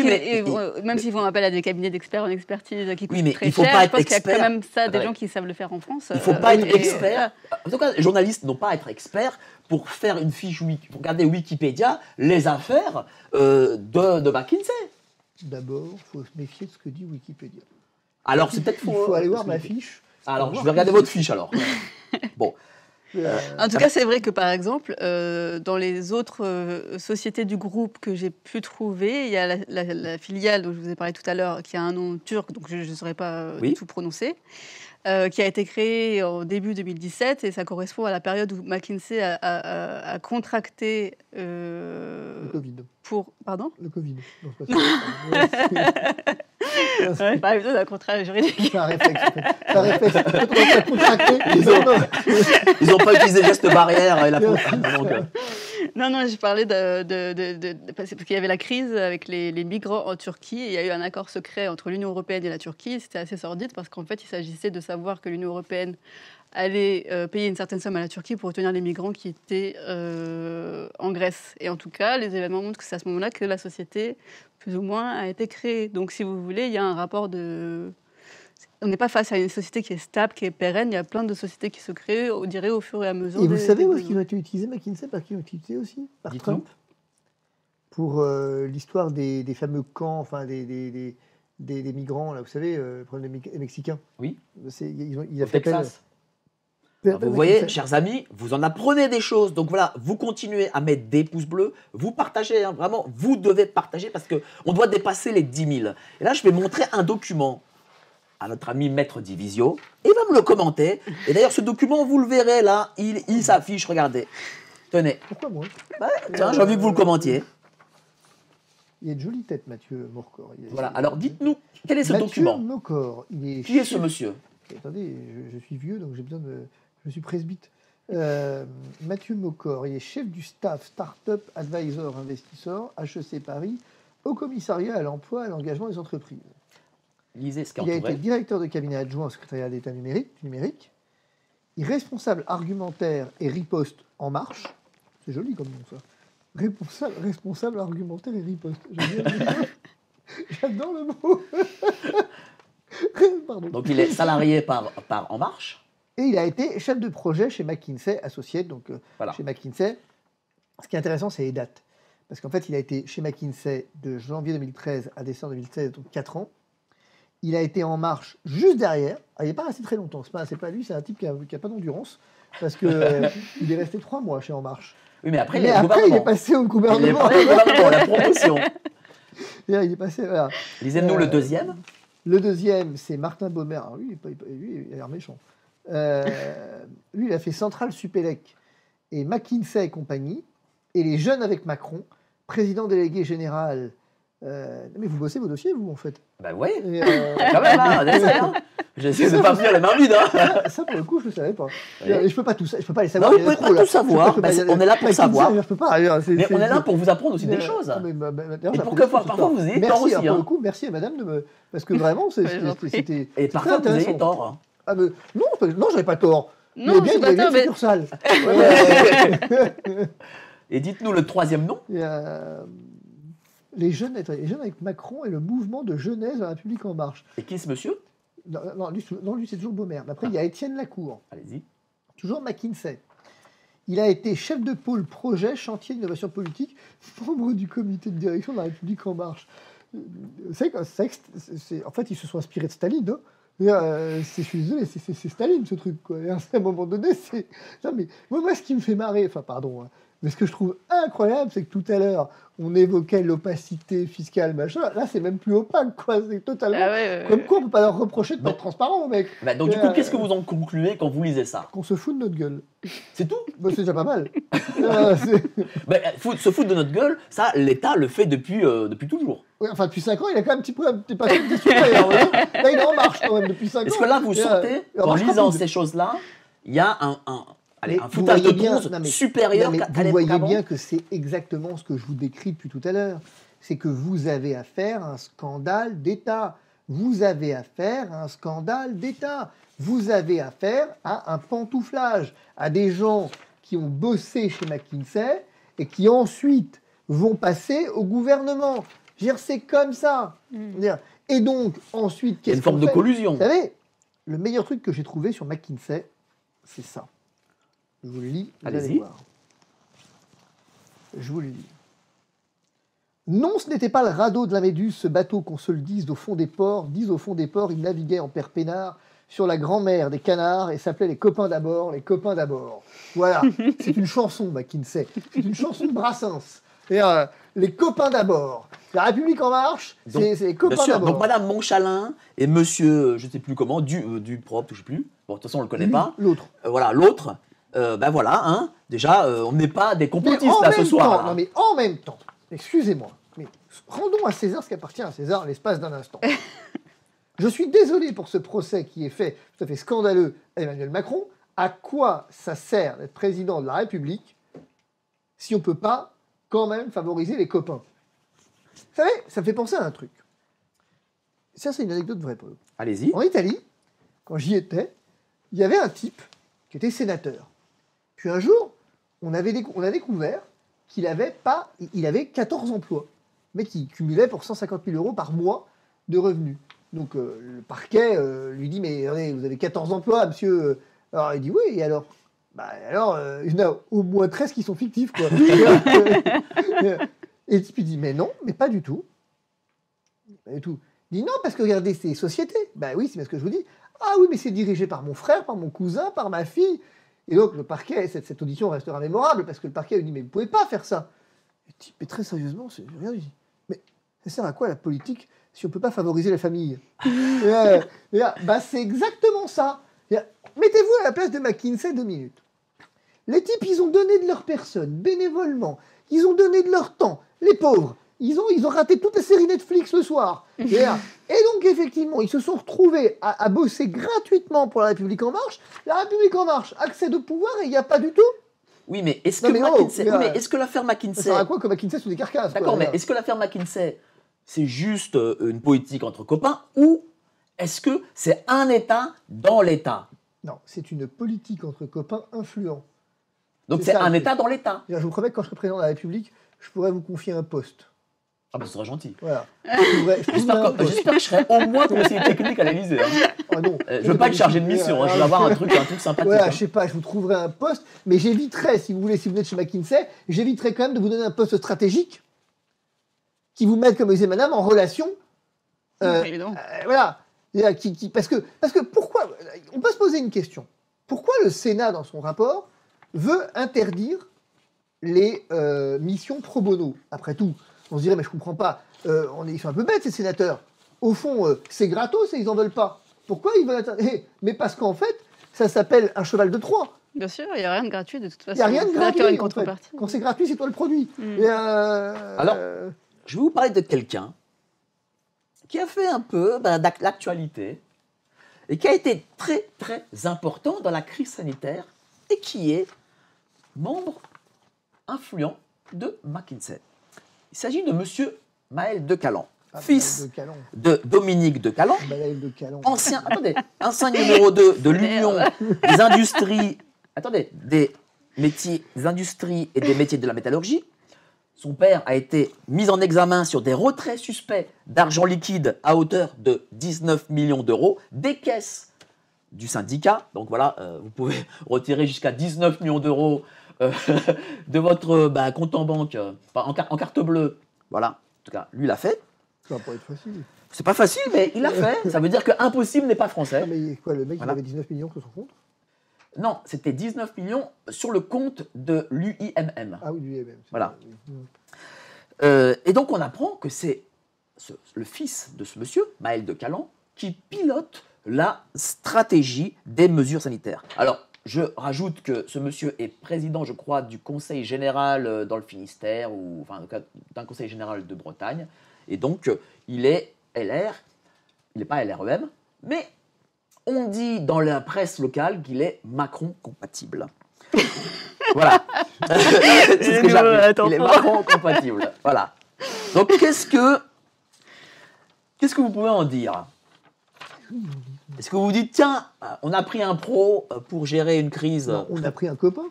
même s'ils font appel à des cabinets d'experts en expertise qui coûtent très cher, je pense qu'il y a quand même ça, des gens qui savent le faire en France. Il ne faut pas être expert. En tout cas, les journalistes n'ont pas à être experts pour faire une fiche, pour regarder Wikipédia, les affaires de McKinsey. D'abord, il faut se méfier de ce que dit Wikipédia. Alors, c'est peut-être faux. Il faut aller voir ma fiche. Alors, je vais regarder votre fiche, alors. Bon. En tout cas, c'est vrai que, par exemple, dans les autres sociétés du groupe que j'ai pu trouver, il y a la filiale dont je vous ai parlé tout à l'heure, qui a un nom turc, donc je ne saurais pas tout prononcer, qui a été créée en début 2017, et ça correspond à la période où McKinsey a contracté... le Covid. Pardon ? Le Covid. Non, c'est pas ça. C'est pas un contrat juridique. C'est un réflexe. C'est un réflexe. Quand on a contracté, ils n'ont pas utilisé le geste barrière. Et Non, je parlais parce qu'il y avait la crise avec les migrants en Turquie. Et il y a eu un accord secret entre l'Union européenne et la Turquie. C'était assez sordide parce qu'en fait, il s'agissait de savoir que l'Union européenne allait payer une certaine somme à la Turquie pour retenir les migrants qui étaient en Grèce. Et en tout cas, les événements montrent que c'est à ce moment-là que la société, plus ou moins, a été créée. Donc, si vous voulez, il y a un rapport de... On n'est pas face à une société qui est stable, qui est pérenne. Il y a plein de sociétés qui se créent, on dirait, au fur et à mesure. Et vous savez où est-ce qu'ils ont été utilisés, McKinsey, par qui ils ont été utilisés aussi? Par Trump. Pour l'histoire des fameux camps, enfin des migrants, là, vous savez, le problème des Mexicains. Oui. Il a fait Texas. Vous voyez, chers amis, vous en apprenez des choses. Donc voilà, vous continuez à mettre des pouces bleus, vous partagez, hein, vraiment, vous devez partager parce qu'on doit dépasser les 10 000. Et là, je vais montrer un document à notre ami Maître Divisio. Il va me le commenter. Et d'ailleurs, ce document, vous le verrez là, il s'affiche, regardez. Tenez. Pourquoi moi? Tiens, j'ai envie que vous le commentiez. Il y a une jolie tête, Mathieu Mocor. Voilà, alors dites-nous, quel est ce document? Mathieu Mocor. Qui est ce monsieur? Attendez, je suis vieux, donc j'ai besoin de... Je suis presbyte. Mathieu Mocor, il est chef du staff Startup Advisor Investisseur, HEC Paris, au commissariat à l'emploi et à l'engagement des entreprises. Lisez ce Il a été directeur de cabinet adjoint au secrétariat d'État numérique. Il est responsable argumentaire et riposte en marche. C'est joli comme nom, ça. Responsable argumentaire et riposte. J'adore le mot. Pardon. Donc il est salarié par En Marche. Et il a été chef de projet chez McKinsey Associates, donc voilà. Chez McKinsey. Ce qui est intéressant, c'est les dates. Parce qu'en fait, il a été chez McKinsey de janvier 2013 à décembre 2016, donc 4 ans. Il a été En Marche juste derrière. Alors, il n'est pas resté très longtemps. C'est pas lui, c'est un type qui n'a pas d'endurance. Parce qu'il est resté 3 mois chez En Marche. Oui, mais après, il est passé au gouvernement. La promotion. Il est passé, voilà. Lisez-nous le deuxième. Le deuxième, c'est Martin Baumer. Alors, lui, il a l'air méchant. Lui, il a fait Centrale Supélec et McKinsey et compagnie, et les Jeunes avec Macron, président délégué général. Mais vous bossez vos dossiers, vous, en fait? Ben oui, quand même, hein, j'essaie de ne pas venir les mains vides. Hein. Ça, pour le coup, je ne savais pas. Oui. Je peux pas tout ça, je peux pas les savoir. Non, vous ne pouvez pas tout savoir, on est là pour savoir. Je peux pas, mais on est là pour vous apprendre aussi des choses. Et pour que parfois vous ayez tort aussi. Pour le coup, merci à madame de me... Parce que vraiment, c'était... Et parfois, vous ayez tort. Ah, mais non, j'avais pas tort. Non, je suis pas tard, mais... succursale. Et dites-nous le troisième nom. Il y a les jeunes avec Macron et le mouvement de jeunesse de la République En Marche. Et qui est ce monsieur? Non, lui c'est toujours Baumer. Mais après, il y a Étienne Lacour. Allez-y. Toujours McKinsey. Il a été chef de pôle projet chantier d'innovation politique, membre du comité de direction de la République En Marche. En fait, ils se sont inspirés de Staline. Hein. Je suis désolé, c'est Staline ce truc. Quoi. Et à un moment donné, c'est. Non, mais moi, ce qui me fait marrer, enfin, pardon, hein, mais ce que je trouve incroyable, c'est que tout à l'heure, on évoquait l'opacité fiscale, machin. Là, c'est même plus opaque, quoi. C'est totalement. Comme quoi, on ne peut pas leur reprocher de pas être transparent, mec. Bah, donc, du coup, qu'est-ce que vous en concluez quand vous lisez ça? Qu'on se fout de notre gueule. C'est tout? Bah, c'est déjà pas mal. Se foutre de notre gueule, ça, l'État le fait depuis toujours. Oui, enfin, depuis 5 ans, il a quand même un petit peu passé des supérieurs. Là, il est en marche quand même depuis 5 ans. Est-ce que là, vous sentez, en lisant ces choses-là, il y a un foutage de bronze supérieur qu'à l'époque? Vous voyez bien que c'est exactement ce que je vous décris depuis tout à l'heure. C'est que vous avez affaire à un scandale d'État. Vous avez affaire à un scandale d'État. Vous avez affaire à un pantouflage, à des gens qui ont bossé chez McKinsey et qui ensuite vont passer au gouvernement. Je veux dire, c'est comme ça. Et donc, ensuite, qu'est-ce qu'on fait ? Il y a une forme de collusion. Vous savez, le meilleur truc que j'ai trouvé sur McKinsey, c'est ça. Je vous le lis, vous allez voir. Je vous le lis. Non, ce n'était pas le radeau de la Méduse, ce bateau qu'on se le dise au fond des ports. Au fond des ports, il naviguait en père peinard sur la grand-mer des canards et s'appelait Les copains d'abord, les copains d'abord. Voilà, c'est une chanson, McKinsey. C'est une chanson de Brassens. Et, les copains d'abord. La République En Marche, c'est les copains d'abord. Donc Madame Montchalin et Monsieur, je ne sais plus comment, Dupropre, je ne sais plus. Bon, de toute façon, on ne le connaît pas. L'autre. Voilà, l'autre. Ben voilà, hein. Déjà, on n'est pas des complotistes là ce soir. Non, mais en même temps, excusez-moi, mais rendons à César ce qui appartient à César l'espace d'un instant. Je suis désolé pour ce procès qui est fait, tout à fait scandaleux, à Emmanuel Macron. À quoi ça sert d'être président de la République si on ne peut pas quand même favoriser les copains? Vous savez, ça me fait penser à un truc. Ça, c'est une anecdote vraie pour eux. Allez-y. En Italie, quand j'y étais, il y avait un type qui était sénateur. Puis un jour, on a découvert qu'il avait 14 emplois, mais qui cumulait pour 150 000 € par mois de revenus. Donc le parquet lui dit, mais regardez, vous avez 14 emplois, monsieur. Alors il dit, oui, et alors? Il y en a au moins 13 qui sont fictifs, quoi. Et le type, il dit, mais non, mais pas du tout. Pas du tout. Il dit, non, parce que regardez, c'est société. Ben oui, c'est ce que je vous dis. Ah oui, mais c'est dirigé par mon frère, par mon cousin, par ma fille. Et donc, le parquet, cette audition restera mémorable, parce que le parquet lui dit, mais vous ne pouvez pas faire ça. Et le type, mais très sérieusement, rien dit. Mais ça sert à quoi la politique si on ne peut pas favoriser la famille? C'est exactement ça. Mettez-vous à la place de McKinsey 2 minutes. Les types, ils ont donné de leur personne, bénévolement. Ils ont donné de leur temps. Les pauvres, ils ont raté toute la série Netflix le soir. Et donc, effectivement, ils se sont retrouvés à bosser gratuitement pour la République En Marche. La République En Marche accède au pouvoir et il n'y a pas du tout. Oui, mais est-ce que l'affaire McKinsey... Ça sert à quoi que McKinsey sous des carcasses? D'accord, mais est-ce que l'affaire McKinsey, c'est juste une politique entre copains ou est-ce que c'est un État dans l'État? Non, c'est une politique entre copains influents. Donc c'est un État dans l'État. Je vous promets que quand je serai président de la République, je pourrais vous confier un poste. Ah ben ce serait gentil. Voilà. J'espère que je serai au moins conseiller technique à l'Élysée. Hein. Ah non. Je ne veux pas être chargé de mission, je veux avoir un truc sympathique. Voilà, hein. je sais pas, je vous trouverai un poste, mais j'éviterai, si vous êtes chez McKinsey, j'éviterai quand même de vous donner un poste stratégique qui vous mette, comme disait madame, en relation. Évidemment. Voilà. Parce que pourquoi... On peut se poser une question. Pourquoi le Sénat, dans son rapport, veut interdire les missions pro bono? Après tout, on se dirait, mais je comprends pas. Ils sont un peu bêtes, ces sénateurs. Au fond, c'est gratos et ils n'en veulent pas. Pourquoi ils veulent interdire? Mais parce qu'en fait, ça s'appelle un cheval de Troie. Bien sûr, il n'y a rien de gratuit de toute façon. Il n'y a rien de gratuit. Une contrepartie. Quand c'est gratuit, c'est toi le produit. Alors, je vais vous parler de quelqu'un qui a fait un peu l'actualité et qui a été très, très important dans la crise sanitaire et qui est membre influent de McKinsey. Il s'agit de M. Maël Decalan. fils de Calan. de Dominique de Calan, Balaïl de Calan. ancien numéro 2 de l'Union des industries, des métiers, des industries et des métiers de la métallurgie. Son père a été mis en examen sur des retraits suspects d'argent liquide à hauteur de 19 millions d'euros des caisses du syndicat. Donc voilà, vous pouvez retirer jusqu'à 19 millions d'euros de votre compte en banque, en carte bleue. Voilà, en tout cas, lui l'a fait. Ça va pas être facile. C'est pas facile, mais il l'a fait. Ça veut dire que impossible n'est pas français. Ah, mais quoi, le mec, Voilà. il avait 19 millions sur son compte? Non, c'était 19 millions sur le compte de l'UIMM. Ah oui, du MM. Voilà. Oui. Et donc on apprend que c'est le fils de ce monsieur, Maël de Calan, qui pilote la stratégie des mesures sanitaires. Alors, je rajoute que ce monsieur est président, je crois, du Conseil général dans le Finistère, ou enfin, en tout cas, d'un Conseil général de Bretagne. Et donc, il est LR, il n'est pas LREM, mais on dit dans la presse locale qu'il est Macron compatible. Voilà. C'est ce que j'appelle. Il est Macron compatible. Voilà. Donc, qu'est-ce que vous pouvez en dire? Est-ce que vous vous dites, tiens, on a pris un pro pour gérer une crise? Non, on a pris un copain.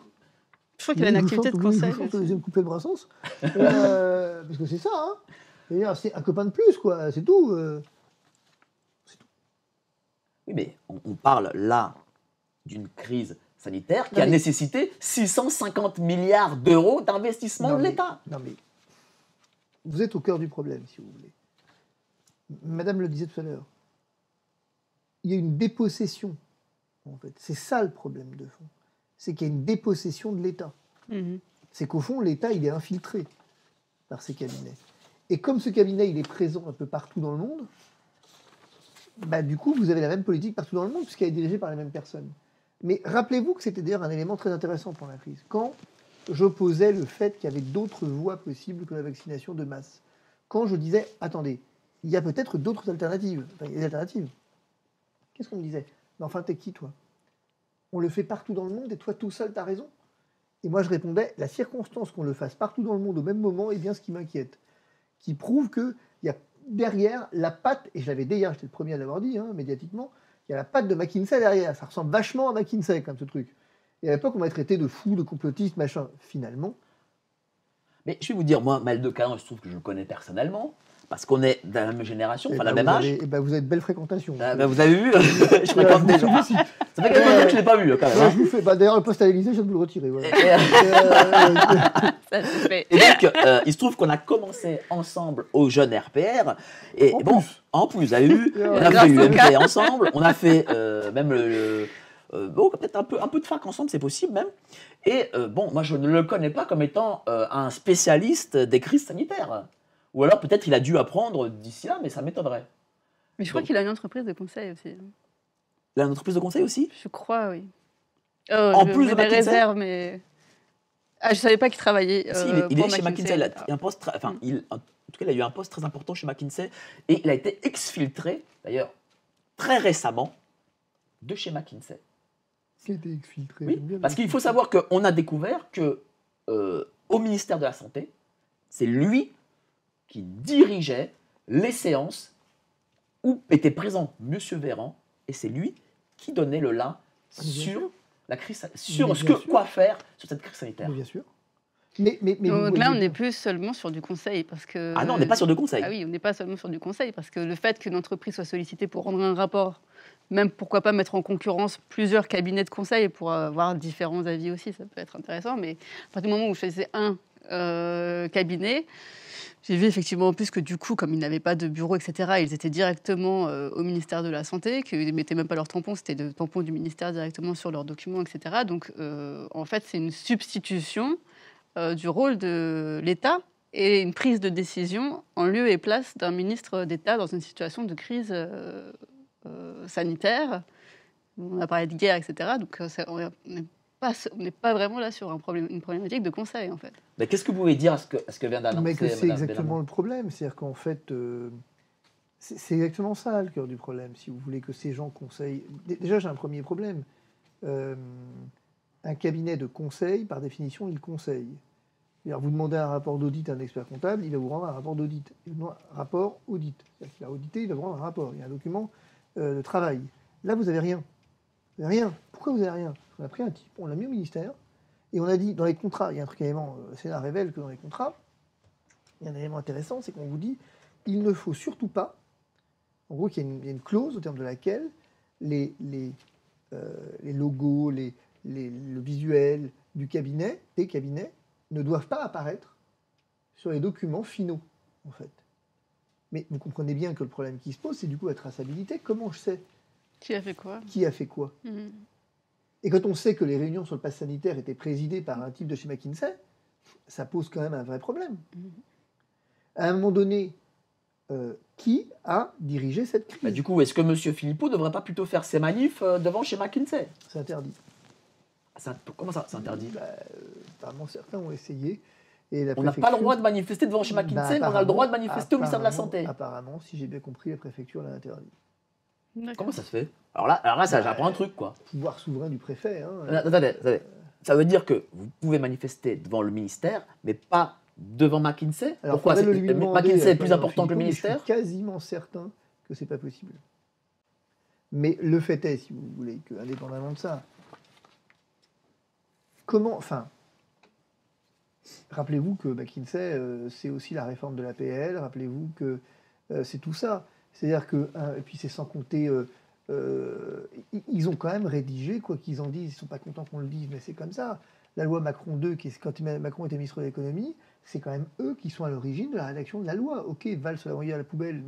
Je crois qu'il a une activité de conseil. Le deuxième couplet de Brassens. Parce que c'est ça, hein. C'est un copain de plus, quoi. C'est tout. Oui, mais on parle là d'une crise sanitaire qui a nécessité 650 milliards d'euros d'investissement de l'État. Non, mais vous êtes au cœur du problème, si vous voulez. Madame le disait tout à l'heure. Il y a une dépossession, en fait. C'est ça le problème de fond. C'est qu'il y a une dépossession de l'État. C'est qu'au fond, l'État, il est infiltré par ces cabinets. Et comme ce cabinet, il est présent un peu partout dans le monde, du coup, vous avez la même politique partout dans le monde, puisqu'elle est dirigée par les mêmes personnes. Mais rappelez-vous que c'était d'ailleurs un élément très intéressant pour la crise. Quand j'opposais le fait qu'il y avait d'autres voies possibles que la vaccination de masse. Quand je disais, attendez, il y a peut-être d'autres alternatives. Enfin, il y a des alternatives. Qu'est-ce qu'on me disait? Mais enfin, t'es qui, toi? On le fait partout dans le monde et toi, tout seul, t'as raison. Et moi, je répondais, la circonstance qu'on le fasse partout dans le monde au même moment est bien ce qui m'inquiète. Qui prouve qu'il y a derrière la patte, et je l'avais dit hier, j'étais le premier à l'avoir dit, médiatiquement, il y a la patte de McKinsey derrière. Ça ressemble vachement à McKinsey, comme ce truc. Et à l'époque, on m'a traité de fou, de complotiste, machin. Finalement. Mais je vais vous dire, moi, Maël de Calan, je trouve que je le connais personnellement. Parce qu'on est de la même génération, enfin la même âge. Vous avez de belles fréquentations. Vous avez vu, je fréquente des gens. Ça fait quelques temps que je ne l'ai pas vu, quand même. Je vous fais, d'ailleurs, le poste à l'Élysée, je viens de vous le retirer. Voilà. Ça se fait. Et donc, il se trouve qu'on a commencé ensemble au jeune RPR. Et en plus, vous avez vu, on a fait l'UMP ensemble, on a fait même peut-être un peu de fac ensemble, c'est possible même. Et moi, je ne le connais pas comme étant un spécialiste des crises sanitaires. Ou alors peut-être qu'il a dû apprendre d'ici là, mais ça m'étonnerait. Mais je crois qu'il a une entreprise de conseil aussi. Il a une entreprise de conseil aussi? Je crois, oui. En plus de des McKinsey, réserves, mais... Ah, je ne savais pas qu'il travaillait Si, il est chez McKinsey. Il a un poste en tout cas, il a eu un poste très important chez McKinsey. Et il a été exfiltré, d'ailleurs, très récemment, de chez McKinsey. Il a été exfiltré. Oui, parce qu'il faut savoir qu'on a découvert que au ministère de la Santé, c'est lui qui dirigeait les séances où était présent M. Véran, et c'est lui qui donnait le là sur la crise, quoi faire sur cette crise sanitaire. Mais bien sûr. Donc là, on n'est plus seulement sur du conseil. Parce que, ah non, on n'est pas sur du conseil. Ah oui, on n'est pas seulement sur du conseil, parce que le fait qu'une entreprise soit sollicitée pour rendre un rapport, même pourquoi pas mettre en concurrence plusieurs cabinets de conseil pour avoir différents avis aussi, ça peut être intéressant. Mais à partir du moment où je faisais un cabinet, j'ai vu effectivement en plus que du coup, comme ils n'avaient pas de bureau, etc., ils étaient directement au ministère de la Santé, qu'ils ne mettaient même pas leurs tampons, c'était des tampons du ministère directement sur leurs documents, etc. Donc en fait, c'est une substitution du rôle de l'État et une prise de décision en lieu et place d'un ministre d'État dans une situation de crise sanitaire. On a parlé de guerre, etc. Donc on n'est pas vraiment là sur une problématique de conseil, en fait. Mais qu'est-ce que vous pouvez dire à ce que vient d'annoncer Mme C'est exactement le problème. C'est-à-dire qu'en fait, c'est exactement ça le cœur du problème. Si vous voulez que ces gens conseillent... Déjà, j'ai un premier problème. Un cabinet de conseil, par définition, il conseille. C'est-à-dire, vous demandez un rapport d'audit à un expert comptable, il va vous rendre un rapport d'audit. Un rapport audit. C'est-à-dire qu'il a audité, il va vous rendre un rapport. Il y a un document de travail. Là, vous n'avez rien. Vous n'avez rien. Pourquoi vous n'avez rien? On a pris un type, on l'a mis au ministère, et on a dit, dans les contrats, il y a un truc élément, le Sénat révèle que dans les contrats, il y a un élément intéressant, c'est qu'on vous dit, il ne faut surtout pas, en gros, qu'il y a une clause au terme de laquelle les logos, le visuel du cabinet, des cabinets, ne doivent pas apparaître sur les documents finaux, en fait. Mais vous comprenez bien que le problème qui se pose, c'est du coup la traçabilité. Comment je sais qui a fait quoi? Qui a fait quoi? Et quand on sait que les réunions sur le pass sanitaire étaient présidées par un type de chez McKinsey, ça pose quand même un vrai problème. À un moment donné, qui a dirigé cette crise? Du coup, est-ce que M. Philippot ne devrait pas plutôt faire ses manifs devant chez McKinsey? C'est interdit. Comment ça, c'est interdit? Apparemment, certains ont essayé. Et la on n'a pas le droit de manifester devant chez McKinsey, mais on a le droit de manifester au ministère de la Santé. Apparemment, si j'ai bien compris, la préfecture l'a interdit. Comment ça se fait? Alors là ça, j'apprends un truc, quoi. Pouvoir souverain du préfet. Attendez. Ça veut dire que vous pouvez manifester devant le ministère, mais pas devant McKinsey? Alors, pourquoi? McKinsey est plus important que le ministère? Je suis quasiment certain que c'est pas possible. Mais le fait est, si vous voulez, qu'indépendamment de ça, rappelez-vous que McKinsey, c'est aussi la réforme de l'APL, rappelez-vous que c'est tout ça. C'est-à-dire que, et puis c'est sans compter, ils ont quand même rédigé, quoi qu'ils en disent, ils ne sont pas contents qu'on le dise, mais c'est comme ça. La loi Macron 2, quand Macron était ministre de l'économie, c'est quand même eux qui sont à l'origine de la rédaction de la loi. Ok, Valls l'a envoyé à la poubelle,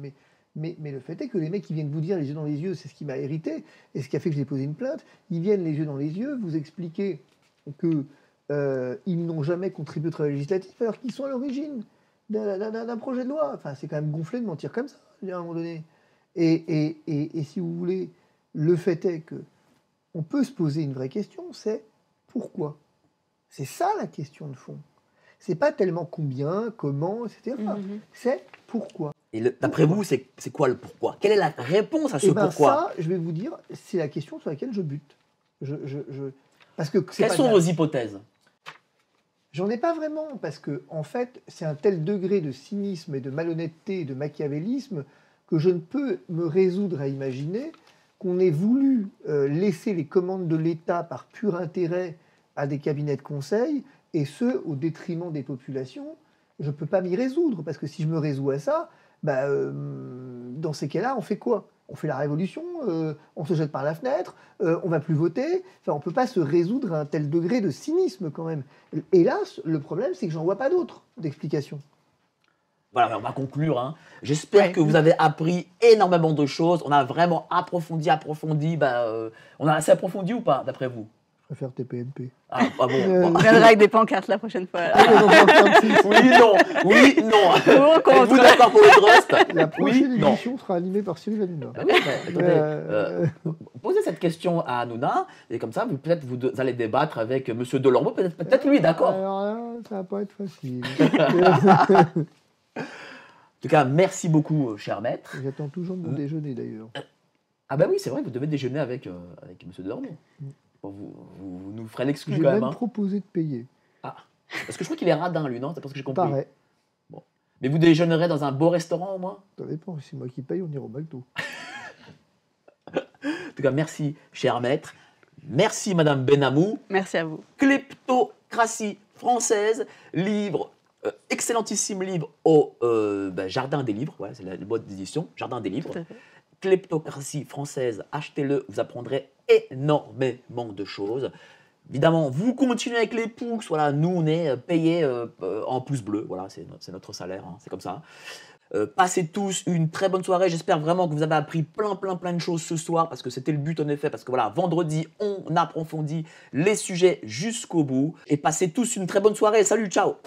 mais le fait est que les mecs qui viennent vous dire les yeux dans les yeux, c'est ce qui m'a hérité, et ce qui a fait que j'ai posé une plainte, ils viennent les yeux dans les yeux, vous expliquer qu'ils n'ont jamais contribué au travail législatif, alors qu'ils sont à l'origine d'un projet de loi. Enfin, c'est quand même gonflé de mentir comme ça, à un moment donné. Et si vous voulez, le fait est que on peut se poser une vraie question, c'est pourquoi? C'est ça la question de fond. C'est pas tellement combien, comment, etc. C'est pourquoi. Et d'après vous, c'est quoi le pourquoi? Quelle est la réponse à ce pourquoi? Ça, je vais vous dire, c'est la question sur laquelle je bute. Parce que quelles sont vos hypothèses? J'en ai pas vraiment, parce que en fait, c'est un tel degré de cynisme et de malhonnêteté et de machiavélisme que je ne peux me résoudre à imaginer qu'on ait voulu laisser les commandes de l'État par pur intérêt à des cabinets de conseil, et ce, au détriment des populations. Je ne peux pas m'y résoudre, parce que si je me résous à ça, dans ces cas-là, on fait quoi? On fait la révolution, on se jette par la fenêtre, on ne va plus voter. Enfin, on ne peut pas se résoudre à un tel degré de cynisme quand même. Hélas, le problème, c'est que j'en vois pas d'autres d'explications. Voilà, on va conclure. J'espère que vous avez appris énormément de choses. On a vraiment approfondi. On a assez approfondi ou pas, d'après vous? Je préfère TPMP. Bon. On viendra avec des pancartes la prochaine fois. Oui, non. Êtes-vous d'accord pour le trust? La prochaine émission sera animée par Cyril Hanouna. Posez cette question à Hanouna, et comme ça, peut-être vous allez débattre avec M. Delormeau, peut-être lui, d'accord? Alors là, ça va pas être facile. En tout cas, merci beaucoup, cher maître. J'attends toujours mon déjeuner, d'ailleurs. Ah oui, c'est vrai, vous devez déjeuner avec M. Delormeau. Vous nous ferez l'exclu quand même. J'ai même proposé de payer. Parce que je crois qu'il est radin, lui, non? C'est parce que j'ai compris. Pareil. Bon. Mais vous déjeunerez dans un beau restaurant, au moins? Ça dépend, si c'est moi qui paye, on ira au McDo. En tout cas, merci, cher maître. Merci, Madame Benamou. Merci à vous. Kleptocratie française, livre, excellentissime livre au Jardin des Livres. Ouais, c'est la boîte d'édition, Jardin des Livres. Kleptocratie française, achetez-le, vous apprendrez énormément de choses. Évidemment, vous continuez avec les pouces, voilà, nous on est payés en pouces bleus, voilà, c'est notre salaire, c'est comme ça. Passez tous une très bonne soirée, j'espère vraiment que vous avez appris plein de choses ce soir, parce que c'était le but en effet, parce que voilà, vendredi, on approfondit les sujets jusqu'au bout. Et passez tous une très bonne soirée, salut, ciao!